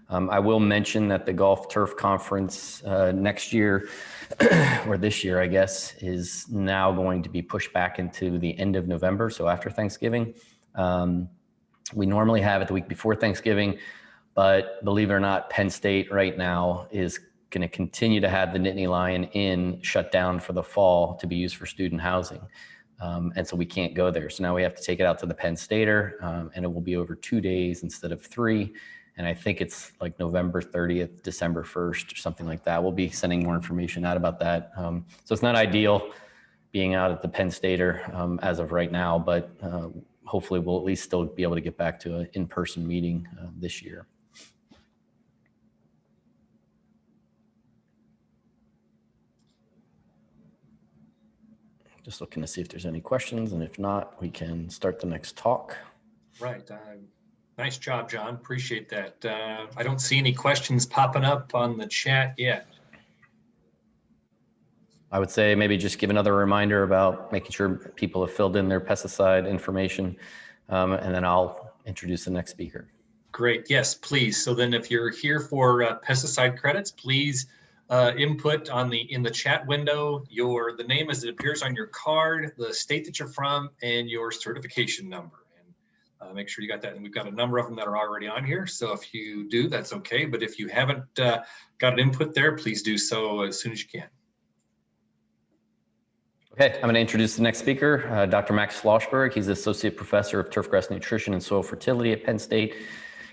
I will mention that the Golf Turf Conference next year, or this year, I guess, is now going to be pushed back into the end of November, so after Thanksgiving. We normally have it the week before Thanksgiving, but believe it or not, Penn State right now is going to continue to have the Nittany Lion Inn shut down for the fall to be used for student housing. And so we can't go there. So now we have to take it out to the Penn Stater, and it will be over 2 days instead of 3. And I think it's like November 30th, December 1st, or something like that. We'll be sending more information out about that. So it's not ideal being out at the Penn Stater as of right now, but hopefully we'll at least still be able to get back to an in-person meeting this year. Just looking to see if there's any questions, and if not, we can start the next talk. Right. Nice job, John. Appreciate that. I don't see any questions popping up on the chat yet. I would say maybe just give another reminder about making sure people have filled in their pesticide information, and then I'll introduce the next speaker. Great. Yes, please. So then if you're here for pesticide credits, please input in the chat window the name as it appears on your card, the state that you're from, and your certification number. And make sure you got that. And we've got a number of them that are already on here. So if you do, that's okay. But if you haven't got an input there, please do so as soon as you can. Okay, I'm going to introduce the next speaker, Dr. Max Schlossberg. He's Associate Professor of Turfgrass Nutrition and Soil Fertility at Penn State.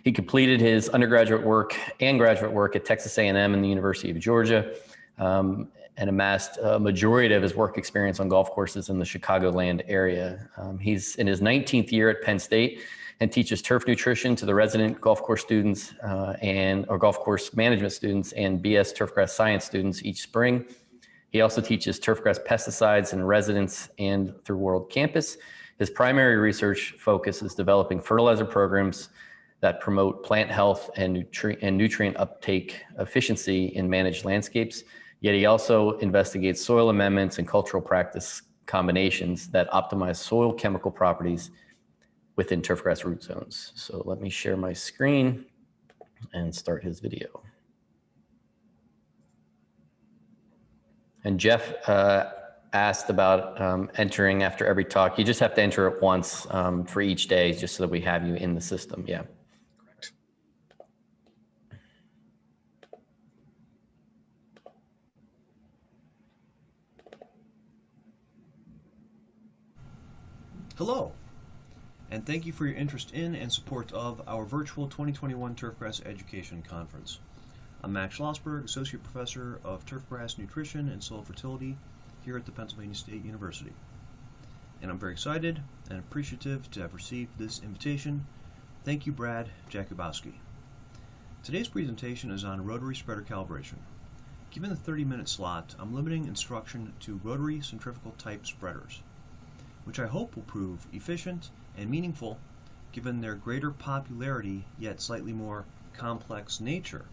He completed his undergraduate work and graduate work at Texas A&M and the University of Georgia, and amassed a majority of his work experience on golf courses in the Chicagoland area. He's in his 19th year at Penn State and teaches turf nutrition to the resident golf course students or golf course management students and BS turfgrass science students each spring. He also teaches turfgrass pesticides in residence and through World Campus. His primary research focus is developing fertilizer programs that promote plant health and nutrient uptake efficiency in managed landscapes. Yet he also investigates soil amendments and cultural practice combinations that optimize soil chemical properties within turfgrass root zones. So let me share my screen and start his video. And Jeff asked about entering after every talk. You just have to enter it once for each day, just so that we have you in the system. Yeah. Correct. Hello, and thank you for your interest in and support of our virtual 2021 Turfgrass Education Conference. I'm Max Schlossberg, Associate Professor of Turfgrass Nutrition and Soil Fertility here at the Pennsylvania State University. And I'm very excited and appreciative to have received this invitation. Thank you, Brad Jakubowski. Today's presentation is on rotary spreader calibration. Given the 30-minute slot, I'm limiting instruction to rotary centrifugal type spreaders, which I hope will prove efficient and meaningful given their greater popularity yet slightly more complex nature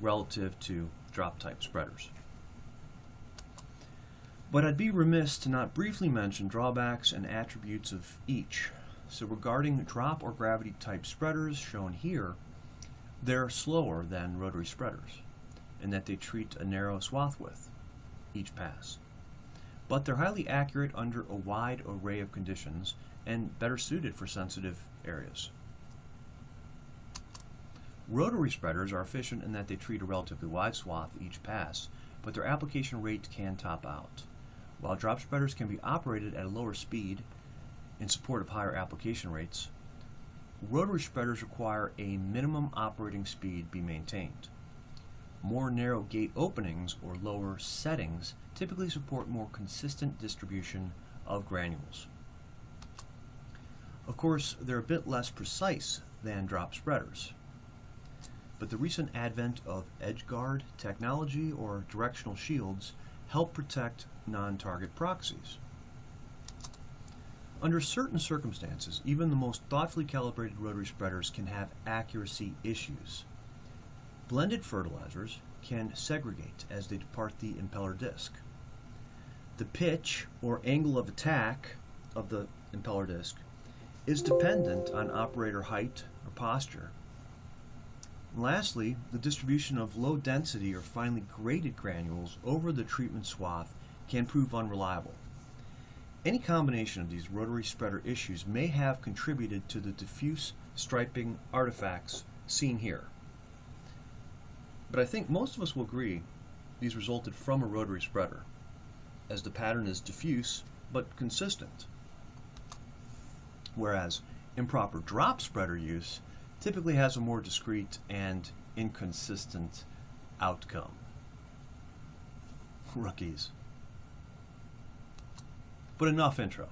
relative to drop type spreaders. But I'd be remiss to not briefly mention drawbacks and attributes of each. So regarding drop or gravity type spreaders shown here, they're slower than rotary spreaders in that they treat a narrow swath width each pass. But they're highly accurate under a wide array of conditions and better suited for sensitive areas. Rotary spreaders are efficient in that they treat a relatively wide swath each pass, but their application rate can top out. While drop spreaders can be operated at a lower speed in support of higher application rates, rotary spreaders require a minimum operating speed be maintained. More narrow gate openings or lower settings typically support more consistent distribution of granules. Of course, they're a bit less precise than drop spreaders, but the recent advent of edge guard technology or directional shields help protect non-target proxies. Under certain circumstances, even the most thoughtfully calibrated rotary spreaders can have accuracy issues. Blended fertilizers can segregate as they depart the impeller disc. The pitch or angle of attack of the impeller disc is dependent on operator height or posture. And lastly, the distribution of low density or finely graded granules over the treatment swath can prove unreliable. Any combination of these rotary spreader issues may have contributed to the diffuse striping artifacts seen here. But I think most of us will agree these resulted from a rotary spreader, as the pattern is diffuse but consistent, whereas improper drop spreader use typically has a more discrete and inconsistent outcome. Rookies. But enough intro.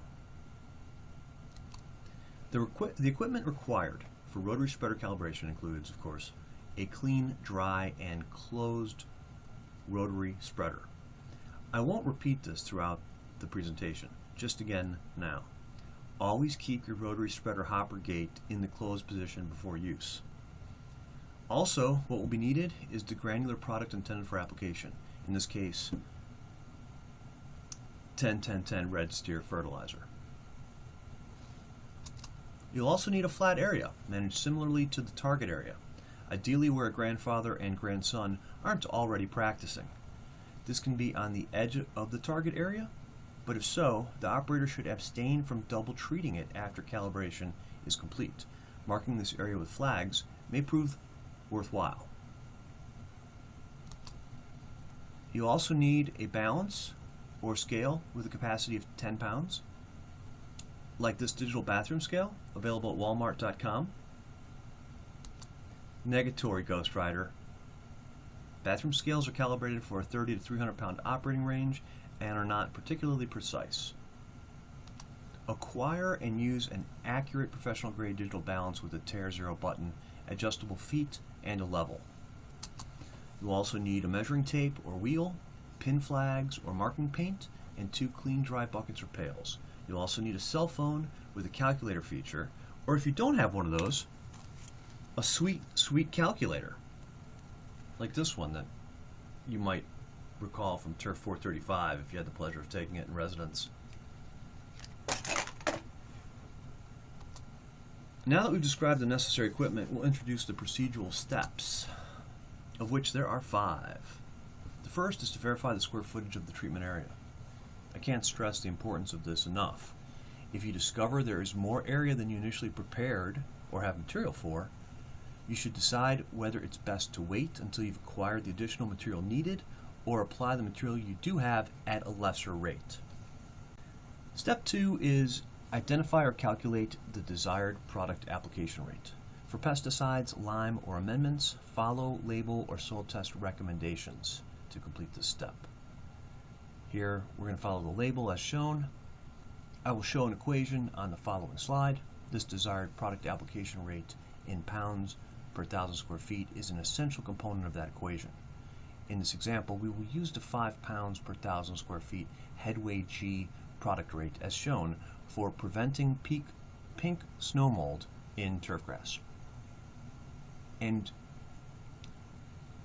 The equipment required for rotary spreader calibration includes, of course, a clean, dry, and closed rotary spreader. I won't repeat this throughout the presentation, just again now. Always keep your rotary spreader hopper gate in the closed position before use. Also, what will be needed is the granular product intended for application, in this case, 10-10-10 red steer fertilizer. You'll also need a flat area, managed similarly to the target area, ideally where a grandfather and grandson aren't already practicing. This can be on the edge of the target area, but if so, the operator should abstain from double treating it after calibration is complete. Marking this area with flags may prove worthwhile. You'll also need a balance or scale with a capacity of 10 pounds, like this digital bathroom scale, available at walmart.com. Negatory Ghost Rider. Bathroom scales are calibrated for a 30 to 300 pound operating range and are not particularly precise. Acquire and use an accurate professional grade digital balance with a Tear Zero button, adjustable feet, and a level. You'll also need a measuring tape or wheel, pin flags or marking paint, and 2 clean dry buckets or pails. You'll also need a cell phone with a calculator feature, or if you don't have one of those, a sweet calculator, like this one that you might recall from Turf 435 if you had the pleasure of taking it in residence. Now that we've described the necessary equipment, we'll introduce the procedural steps, of which there are 5. The first is to verify the square footage of the treatment area. I can't stress the importance of this enough. If you discover there is more area than you initially prepared or have material for, you should decide whether it's best to wait until you've acquired the additional material needed or apply the material you do have at a lesser rate. Step 2 is identify or calculate the desired product application rate. For pesticides, lime, or amendments, follow label or soil test recommendations to complete this step. Here, we're going to follow the label as shown. I will show an equation on the following slide. This desired product application rate in pounds per 1,000 square feet is an essential component of that equation. In this example, we will use the 5 pounds per 1,000 square feet headway G product rate as shown for preventing pink snow mold in turfgrass. And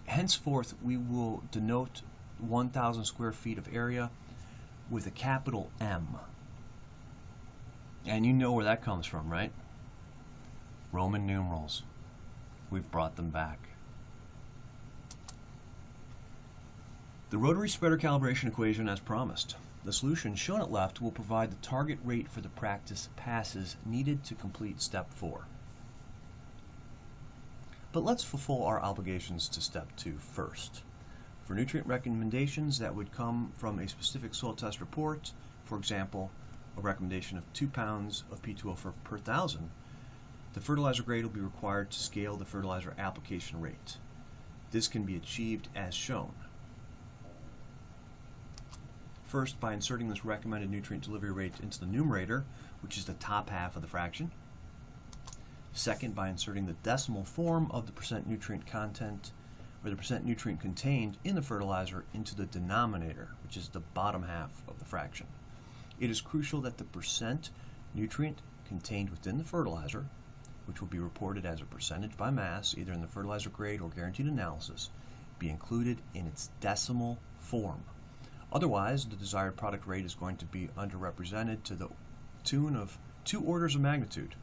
henceforth, we will denote 1,000 square feet of area with a capital M. And you know where that comes from, right? Roman numerals. We've brought them back. The rotary spreader calibration equation as promised. The solution shown at left will provide the target rate for the practice passes needed to complete step 4. But let's fulfill our obligations to step 2 first. For nutrient recommendations that would come from a specific soil test report, for example, a recommendation of 2 pounds of P2O per 1,000, the fertilizer grade will be required to scale the fertilizer application rate. This can be achieved as shown. First, by inserting this recommended nutrient delivery rate into the numerator, which is the top half of the fraction. Second, by inserting the decimal form of the percent nutrient content or the percent nutrient contained in the fertilizer into the denominator, which is the bottom half of the fraction. It is crucial that the percent nutrient contained within the fertilizer, which will be reported as a percentage by mass, either in the fertilizer grade or guaranteed analysis, be included in its decimal form. Otherwise, the desired product rate is going to be underrepresented to the tune of 2 orders of magnitude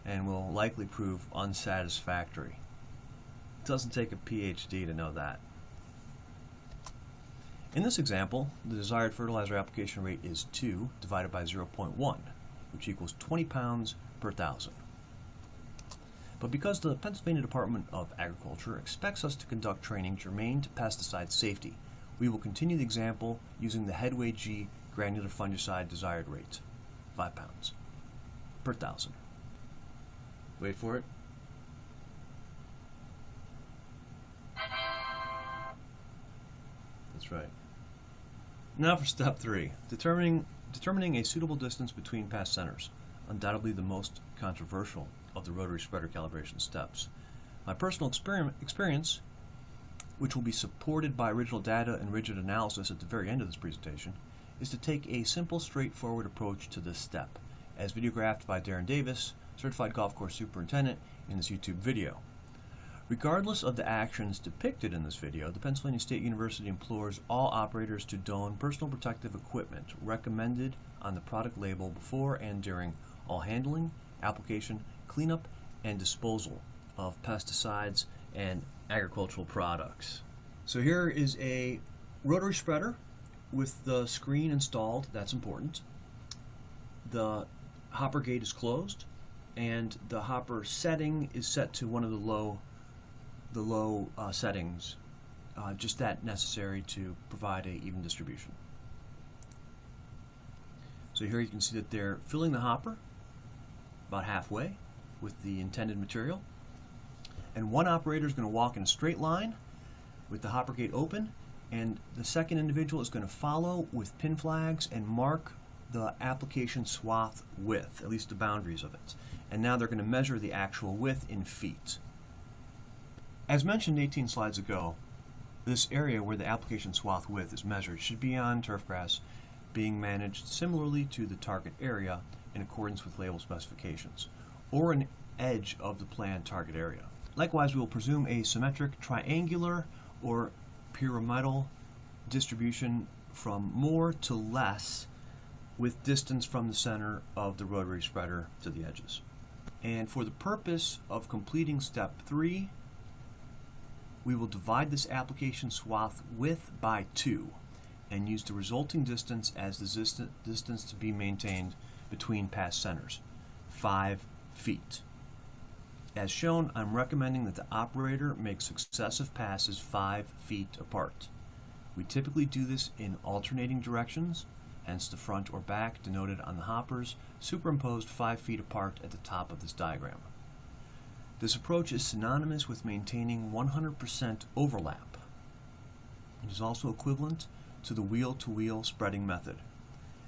and will likely prove unsatisfactory. It doesn't take a PhD to know that. In this example, the desired fertilizer application rate is 2 divided by 0.1, which equals 20 pounds per 1,000. But because the Pennsylvania Department of Agriculture expects us to conduct training germane to pesticide safety, we will continue the example using the headway G granular fungicide desired rate, 5 pounds per 1,000. Wait for it. That's right. Now for step 3, determining a suitable distance between past centers, undoubtedly the most controversial of the rotary spreader calibration steps. My personal experience, which will be supported by original data and rigid analysis at the very end of this presentation, is to take a simple, straightforward approach to this step, as videographed by Darren Davis, Certified Golf Course Superintendent, in this YouTube video. Regardless of the actions depicted in this video, the Pennsylvania State University implores all operators to don personal protective equipment recommended on the product label before and during all handling, application, cleanup, and disposal of pesticides and agricultural products. So here is a rotary spreader with the screen installed. That's important. The hopper gate is closed, and the hopper setting is set to one of the low settings, just that necessary to provide a even distribution. So here you can see that they're filling the hopper about halfway with the intended material, and one operator is going to walk in a straight line with the hopper gate open, and the second individual is going to follow with pin flags and mark the application swath width, at least the boundaries of it. And now they're going to measure the actual width in feet. As mentioned 18 slides ago, this area where the application swath width is measured should be on turf grass being managed similarly to the target area in accordance with label specifications, or an edge of the planned target area. Likewise, we will presume a symmetric triangular or pyramidal distribution from more to less with distance from the center of the rotary spreader to the edges. And for the purpose of completing step 3, we will divide this application swath width by 2 and use the resulting distance as the distance to be maintained between pass centers, 5 feet. As shown, I'm recommending that the operator make successive passes 5 feet apart. We typically do this in alternating directions, hence the front or back denoted on the hoppers, superimposed 5 feet apart at the top of this diagram. This approach is synonymous with maintaining 100% overlap. It is also equivalent to the wheel-to-wheel spreading method.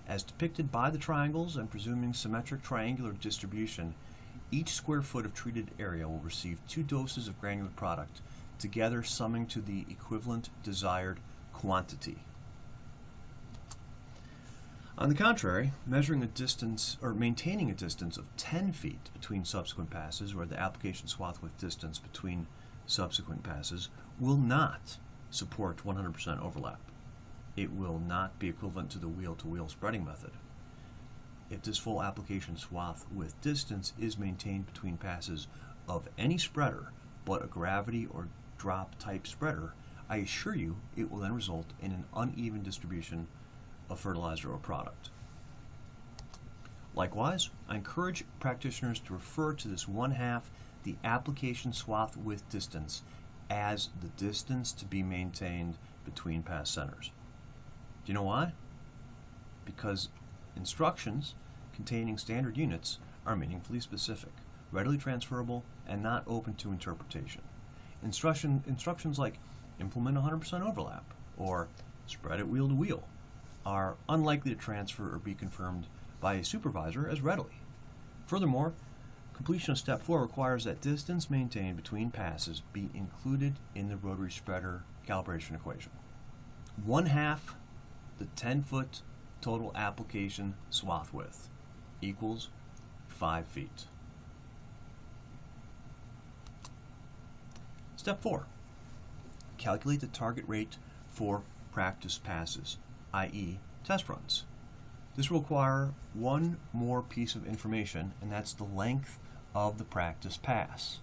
As depicted by the triangles and presuming symmetric triangular distribution, each square foot of treated area will receive 2 doses of granular product, together summing to the equivalent desired quantity. On the contrary, measuring a distance or maintaining a distance of 10 feet between subsequent passes, or the application swath width distance between subsequent passes, will not support 100% overlap. It will not be equivalent to the wheel-to-wheel spreading method. If this full application swath width distance is maintained between passes of any spreader but a gravity or drop type spreader, I assure you it will then result in an uneven distribution of fertilizer or product. Likewise, I encourage practitioners to refer to this 1/2 the application swath width distance as the distance to be maintained between pass centers. Do you know why? Because instructions containing standard units are meaningfully specific, readily transferable, and not open to interpretation. Instructions like implement 100% overlap or spread it wheel to wheel are unlikely to transfer or be confirmed by a supervisor as readily. Furthermore, completion of step 4 requires that distance maintained between passes be included in the rotary spreader calibration equation. 1/2 the 10-foot total application swath width equals 5 feet. Step 4. Calculate the target rate for practice passes, i.e. test runs. This will require one more piece of information, and that's the length of the practice pass.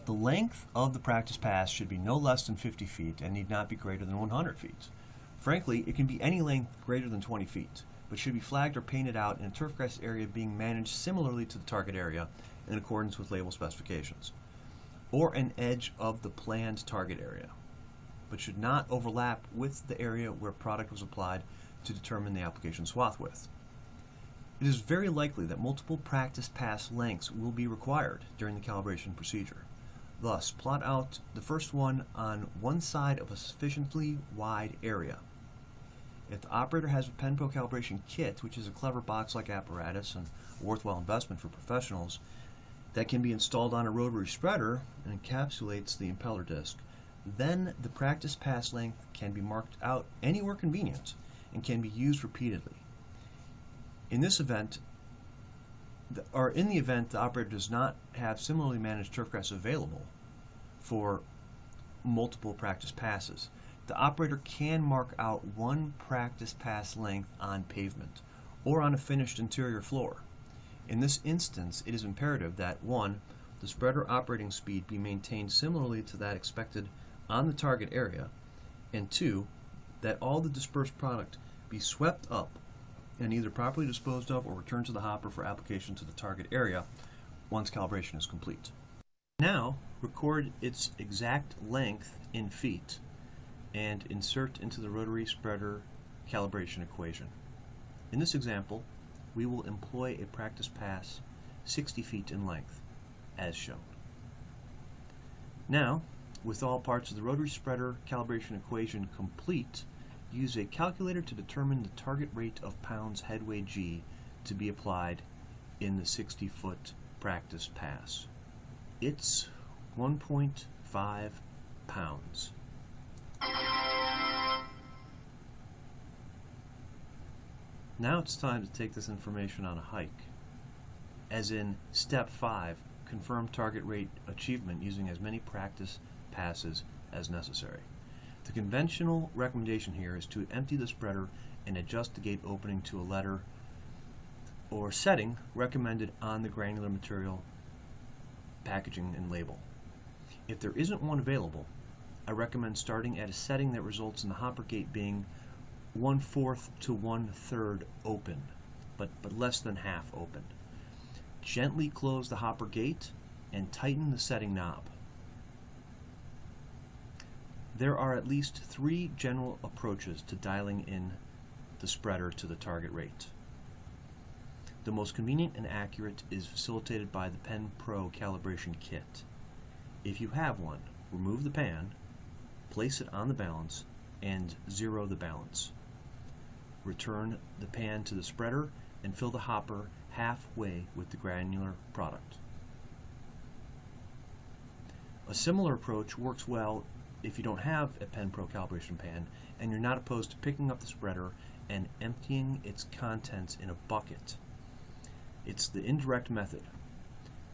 The length of the practice pass should be no less than 50 feet and need not be greater than 100 feet. Frankly, it can be any length greater than 20 feet, but should be flagged or painted out in a turfgrass area being managed similarly to the target area in accordance with label specifications, or an edge of the planned target area, but should not overlap with the area where product was applied to determine the application swath width. It is very likely that multiple practice pass lengths will be required during the calibration procedure. Thus, plot out the first one on one side of a sufficiently wide area. If the operator has a Penpo calibration kit, which is a clever box-like apparatus and a worthwhile investment for professionals, that can be installed on a rotary spreader and encapsulates the impeller disc, then the practice pass length can be marked out anywhere convenient and can be used repeatedly. In this event, in the event the operator does not have similarly managed turfgrass available, for multiple practice passes. The operator can mark out one practice pass length on pavement or on a finished interior floor. In this instance, it is imperative that 1. The spreader operating speed be maintained similarly to that expected on the target area, and 2. That all the dispersed product be swept up and either properly disposed of or returned to the hopper for application to the target area once calibration is complete. Now, record its exact length in feet and insert into the rotary spreader calibration equation. In this example, we will employ a practice pass 60 feet in length, as shown. Now, with all parts of the rotary spreader calibration equation complete, use a calculator to determine the target rate of pounds headway G to be applied in the 60-foot practice pass. It's 1.5 pounds. Now it's time to take this information on a hike. As in step 5, confirm target rate achievement using as many practice passes as necessary. The conventional recommendation here is to empty the spreader and adjust the gate opening to a letter or setting recommended on the granular material packaging and label. If there isn't one available, I recommend starting at a setting that results in the hopper gate being 1/4 to 1/3 open, but less than half open. Gently close the hopper gate and tighten the setting knob. There are at least 3 general approaches to dialing in the spreader to the target rate. The most convenient and accurate is facilitated by the Pen Pro calibration kit. If you have one, remove the pan, place it on the balance, and zero the balance. Return the pan to the spreader and fill the hopper halfway with the granular product. A similar approach works well if you don't have a Pen Pro calibration pan and you're not opposed to picking up the spreader and emptying its contents in a bucket. It's the indirect method.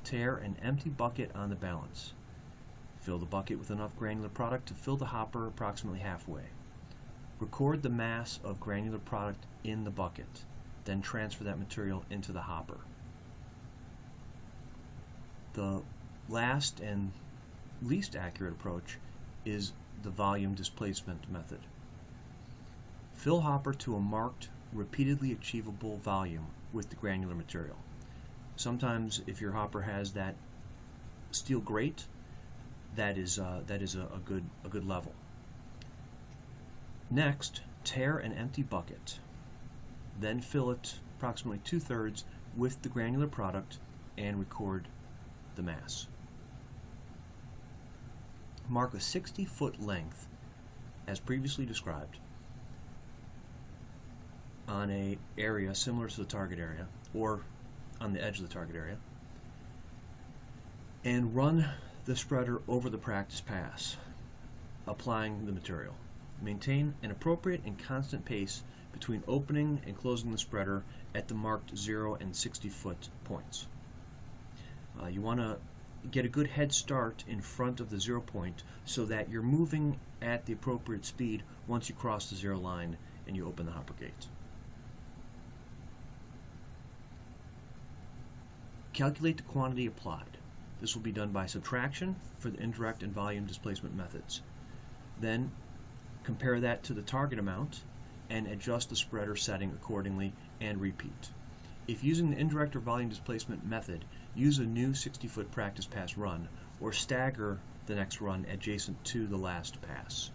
Tear an empty bucket on the balance. Fill the bucket with enough granular product to fill the hopper approximately halfway. Record the mass of granular product in the bucket, then transfer that material into the hopper. The last and least accurate approach is the volume displacement method. Fill hopper to a marked, repeatedly achievable volume with the granular material. Sometimes if your hopper has that steel grate, that is a good level. Next, tear an empty bucket. Then fill it approximately 2/3 with the granular product and record the mass. Mark a 60-foot length, as previously described, on an area similar to the target area, or on the edge of the target area, and run the spreader over the practice pass, applying the material. Maintain an appropriate and constant pace between opening and closing the spreader at the marked 0 and 60-foot points. You want to get a good head start in front of the 0 point so that you're moving at the appropriate speed once you cross the 0 line and you open the hopper gate. Calculate the quantity applied. This will be done by subtraction for the indirect and volume displacement methods. Then compare that to the target amount and adjust the spreader setting accordingly and repeat. If using the indirect or volume displacement method, use a new 60-foot practice pass run or stagger the next run adjacent to the last pass.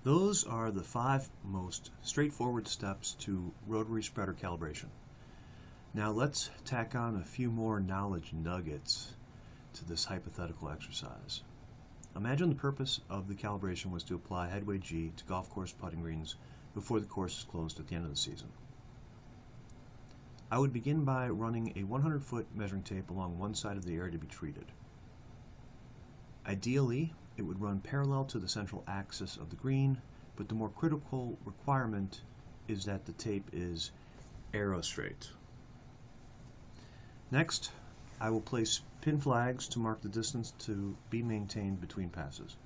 Those are the 5 most straightforward steps to rotary spreader calibration. Now let's tack on a few more knowledge nuggets to this hypothetical exercise. Imagine the purpose of the calibration was to apply headway G to golf course putting greens before the course is closed at the end of the season. I would begin by running a 100-foot measuring tape along one side of the area to be treated. Ideally, it would run parallel to the central axis of the green, but the more critical requirement is that the tape is arrow straight. Next, I will place pin flags to mark the distance to be maintained between passes.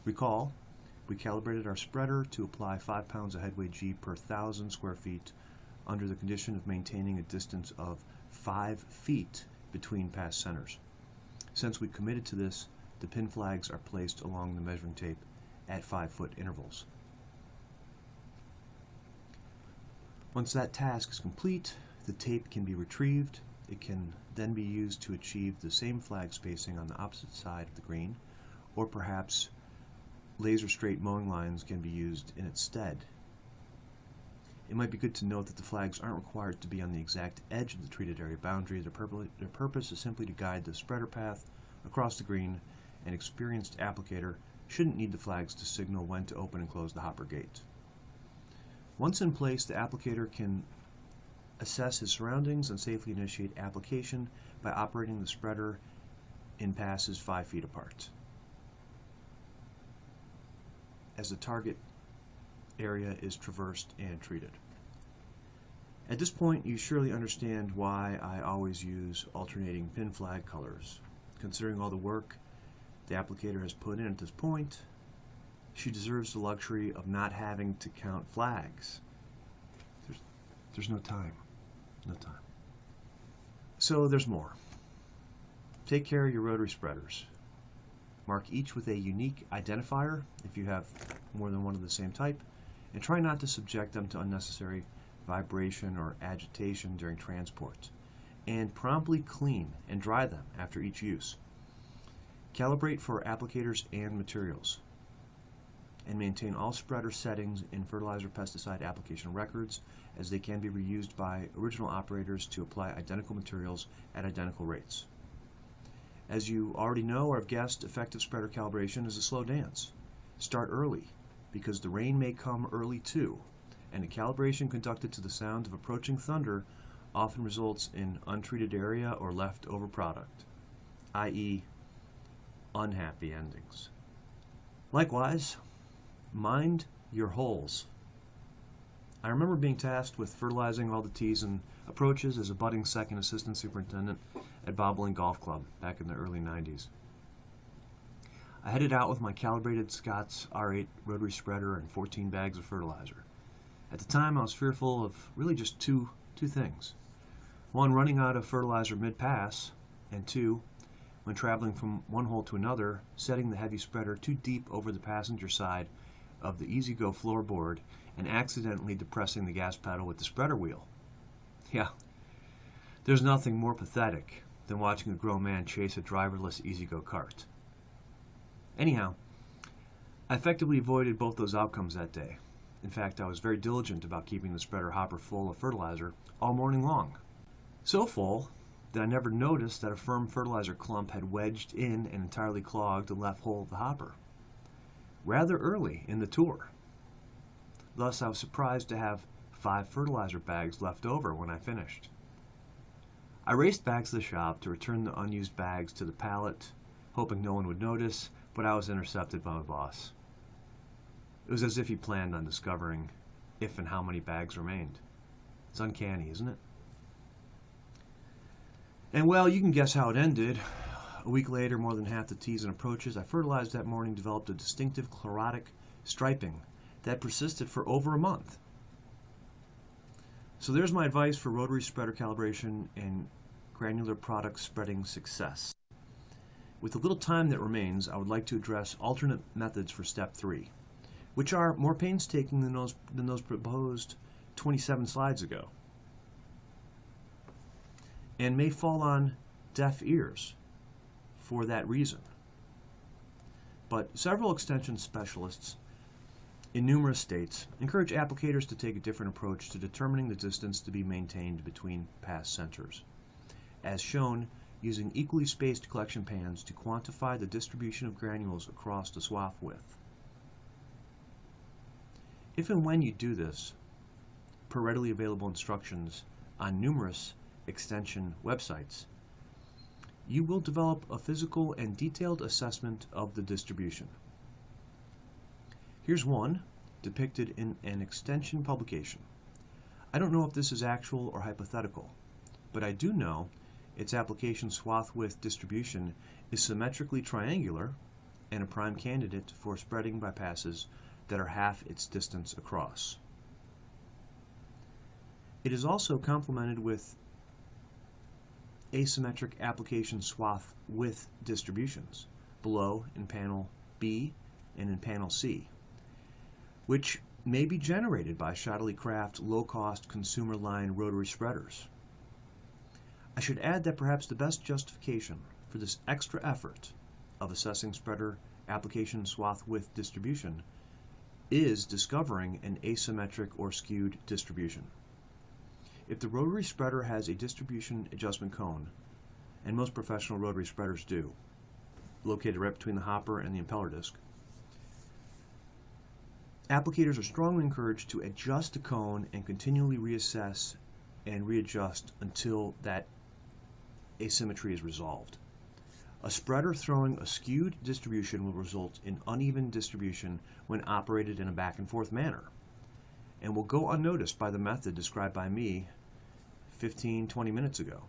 Recall, we calibrated our spreader to apply 5 pounds of headway G per 1,000 square feet under the condition of maintaining a distance of 5 feet between pass centers. Since we committed to this, the pin flags are placed along the measuring tape at 5-foot intervals. Once that task is complete, the tape can be retrieved. It can then be used to achieve the same flag spacing on the opposite side of the green, or perhaps laser straight mowing lines can be used in its stead. It might be good to note that the flags aren't required to be on the exact edge of the treated area boundary. Their purpose is simply to guide the spreader path across the green. An experienced applicator shouldn't need the flags to signal when to open and close the hopper gate. Once in place, the applicator can assess his surroundings and safely initiate application by operating the spreader in passes 5 feet apart, as the target area is traversed and treated. At this point, you surely understand why I always use alternating pin flag colors. Considering all the work the applicator has put in at this point, she deserves the luxury of not having to count flags. There's no time. No time. So there's more. Take care of your rotary spreaders. Mark each with a unique identifier if you have more than one of the same type, and try not to subject them to unnecessary vibration or agitation during transport. And promptly clean and dry them after each use. Calibrate for applicators and materials. And maintain all spreader settings in fertilizer pesticide application records, as they can be reused by original operators to apply identical materials at identical rates. As you already know or have guessed, effective spreader calibration is a slow dance. Start early, because the rain may come early too, and a calibration conducted to the sound of approaching thunder often results in untreated area or leftover product, i.e., unhappy endings. Likewise, mind your holes. I remember being tasked with fertilizing all the tees and approaches as a budding second assistant superintendent at Bobolink Golf Club back in the early 90s. I headed out with my calibrated Scott's R8 rotary spreader and 14 bags of fertilizer. At the time, I was fearful of really just two things. One, running out of fertilizer mid-pass, and two, when traveling from one hole to another, setting the heavy spreader too deep over the passenger side of the E-Z-Go floorboard and accidentally depressing the gas pedal with the spreader wheel. Yeah, there's nothing more pathetic than watching a grown man chase a driverless E-Z-Go cart. Anyhow, I effectively avoided both those outcomes that day. In fact, I was very diligent about keeping the spreader hopper full of fertilizer all morning long. So full that I never noticed that a firm fertilizer clump had wedged in and entirely clogged the left hole of the hopper, rather early in the tour. Thus, I was surprised to have 5 fertilizer bags left over when I finished. I raced back to the shop to return the unused bags to the pallet, hoping no one would notice, but I was intercepted by my boss. It was as if he planned on discovering if and how many bags remained. It's uncanny, isn't it? And well, you can guess how it ended. A week later, more than half the tees and approaches I fertilized that morning developed a distinctive chlorotic striping that persisted for over a month. So there's my advice for rotary spreader calibration and granular product spreading success. With the little time that remains, I would like to address alternate methods for step 3, which are more painstaking than those proposed 27 slides ago, and may fall on deaf ears for that reason. But several extension specialists in numerous states encourage applicators to take a different approach to determining the distance to be maintained between pass centers, as shown using equally spaced collection pans to quantify the distribution of granules across the swath width. If and when you do this, per readily available instructions on numerous extension websites, you will develop a physical and detailed assessment of the distribution. Here's one depicted in an extension publication. I don't know if this is actual or hypothetical, but I do know its application swath width distribution is symmetrically triangular and a prime candidate for spreading by passes that are half its distance across. It is also complemented with asymmetric application swath width distributions below in panel B and in panel C, which may be generated by shoddily craft low-cost consumer line rotary spreaders. I should add that perhaps the best justification for this extra effort of assessing spreader application swath width distribution is discovering an asymmetric or skewed distribution. If the rotary spreader has a distribution adjustment cone, and most professional rotary spreaders do, located right between the hopper and the impeller disc, applicators are strongly encouraged to adjust the cone and continually reassess and readjust until that asymmetry is resolved. A spreader throwing a skewed distribution will result in uneven distribution when operated in a back and forth manner, and will go unnoticed by the method described by me 15-20 minutes ago.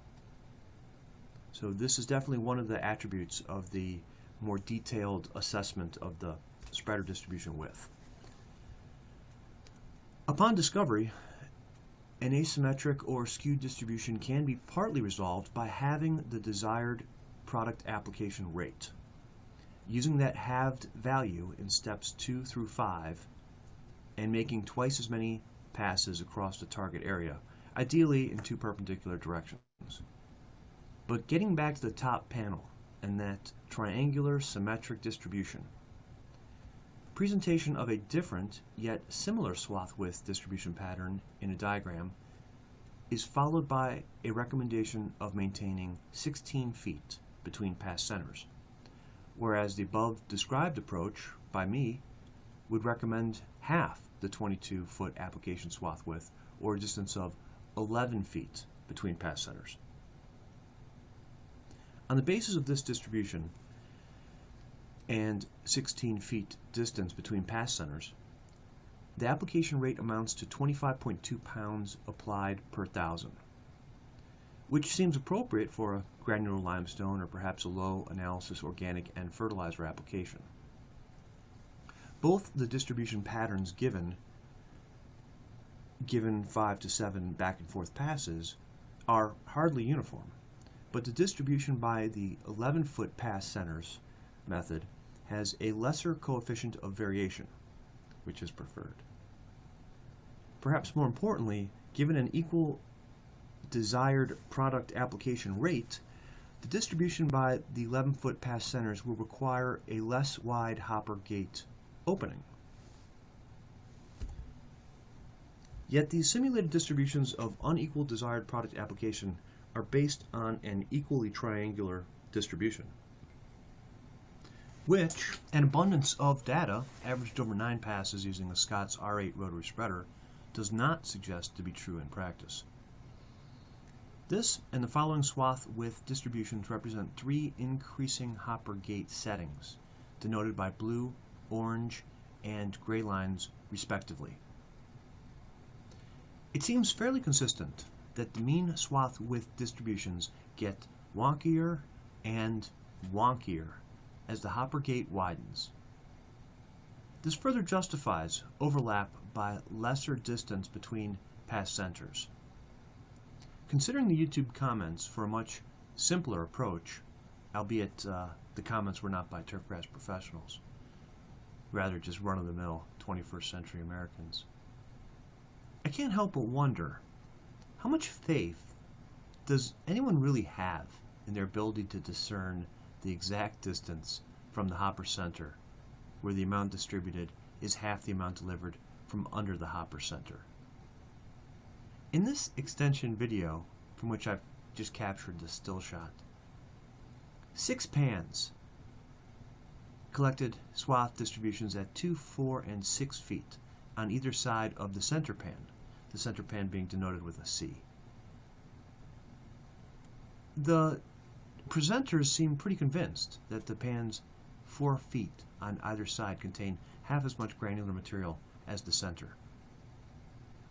So this is definitely one of the attributes of the more detailed assessment of the spreader distribution width. Upon discovery, an asymmetric or skewed distribution can be partly resolved by having the desired product application rate. Using that halved value in steps 2 through 5 and making twice as many passes across the target area, ideally in 2 perpendicular directions. But getting back to the top panel and that triangular symmetric distribution, presentation of a different yet similar swath width distribution pattern in a diagram is followed by a recommendation of maintaining 16 feet between pass centers, whereas the above described approach by me would recommend half the 22-foot application swath width, or a distance of 11 feet between pass centers. On the basis of this distribution and 16 feet distance between pass centers, the application rate amounts to 25.2 pounds applied per thousand, which seems appropriate for a granular limestone or perhaps a low analysis organic and fertilizer application. Both the distribution patterns given 5 to 7 back and forth passes are hardly uniform, but the distribution by the 11-foot pass centers method has a lesser coefficient of variation, which is preferred. Perhaps more importantly, given an equal desired product application rate, the distribution by the 11-foot pass centers will require a less wide hopper gate opening. Yet these simulated distributions of unequal desired product application are based on an equally triangular distribution, which an abundance of data averaged over 9 passes using a Scott's R8 rotary spreader does not suggest to be true in practice. This and the following swath width distributions represent 3 increasing hopper gate settings, denoted by blue, orange, and gray lines respectively. It seems fairly consistent that the mean swath width distributions get wonkier and wonkier as the hopper gate widens. This further justifies overlap by lesser distance between pass centers. Considering the YouTube comments for a much simpler approach, albeit the comments were not by turfgrass professionals, rather just run-of-the-mill 21st century Americans, I can't help but wonder, how much faith does anyone really have in their ability to discern the exact distance from the hopper center, where the amount distributed is half the amount delivered from under the hopper center? In this extension video, from which I've just captured the still shot, 6 pans collected swath distributions at 2, 4, and 6 feet on either side of the center pan being denoted with a C. The presenters seem pretty convinced that the pans 4 feet on either side contain half as much granular material as the center.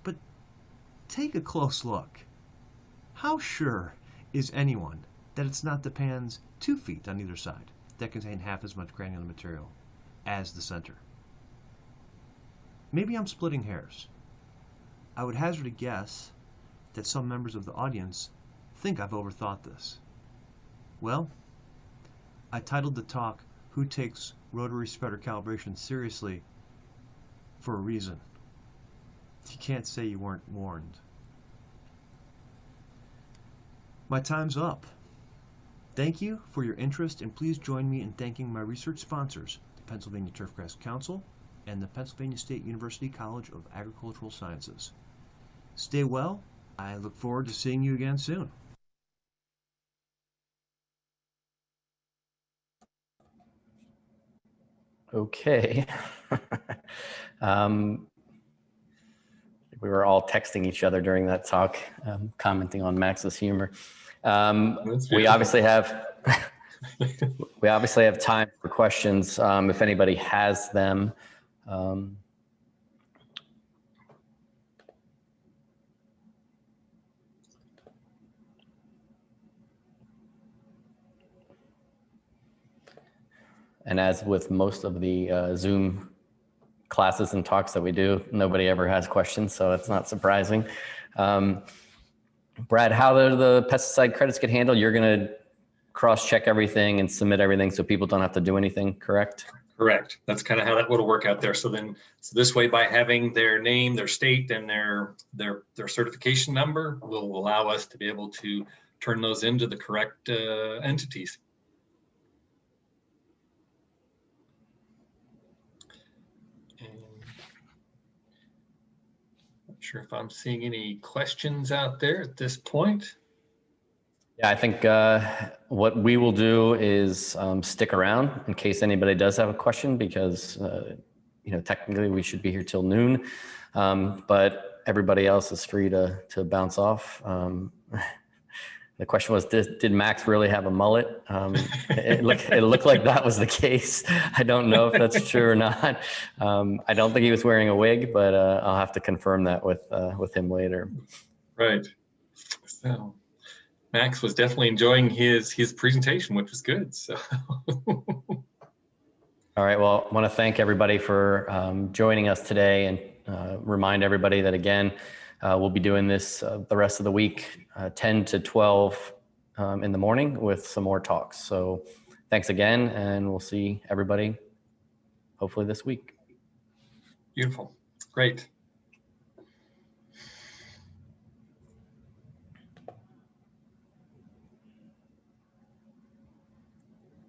But take a close look. How sure is anyone that it's not the pan's 2 feet on either side that contain half as much granular material as the center. Maybe I'm splitting hairs. I would hazard a guess that some members of the audience think I've overthought this. Well, I titled the talk, Who Takes Rotary Spreader Calibration Seriously, for a reason. You can't say you weren't warned. My time's up. Thank you for your interest, and please join me in thanking my research sponsors, the Pennsylvania Turfgrass Council and the Pennsylvania State University College of Agricultural Sciences. Stay well. I look forward to seeing you again soon. Okay. We were all texting each other during that talk, commenting on Max's humor. We obviously have time for questions if anybody has them. And as with most of the Zoom classes and talks that we do, nobody ever has questions, so it's not surprising. Brad, how do the pesticide credits get handled? You're going to cross-check everything and submit everything so people don't have to do anything, correct? Correct. That's kind of how that will work out there. So this way, by having their name, their state, and their certification number, will allow us to be able to turn those into the correct entities. Sure if I'm seeing any questions out there at this point. Yeah, I think what we will do is stick around in case anybody does have a question, because technically we should be here till noon, but everybody else is free to bounce off. The question was, did Max really have a mullet? It looked like that was the case. I don't know if that's true or not. I don't think he was wearing a wig, but I'll have to confirm that with him later. Right. So Max was definitely enjoying his presentation, which was good. So. All right. Well, I want to thank everybody for joining us today, and remind everybody that, again, we'll be doing this the rest of the week, 10 to 12 in the morning with some more talks. So thanks again, and we'll see everybody hopefully this week. Beautiful. Great.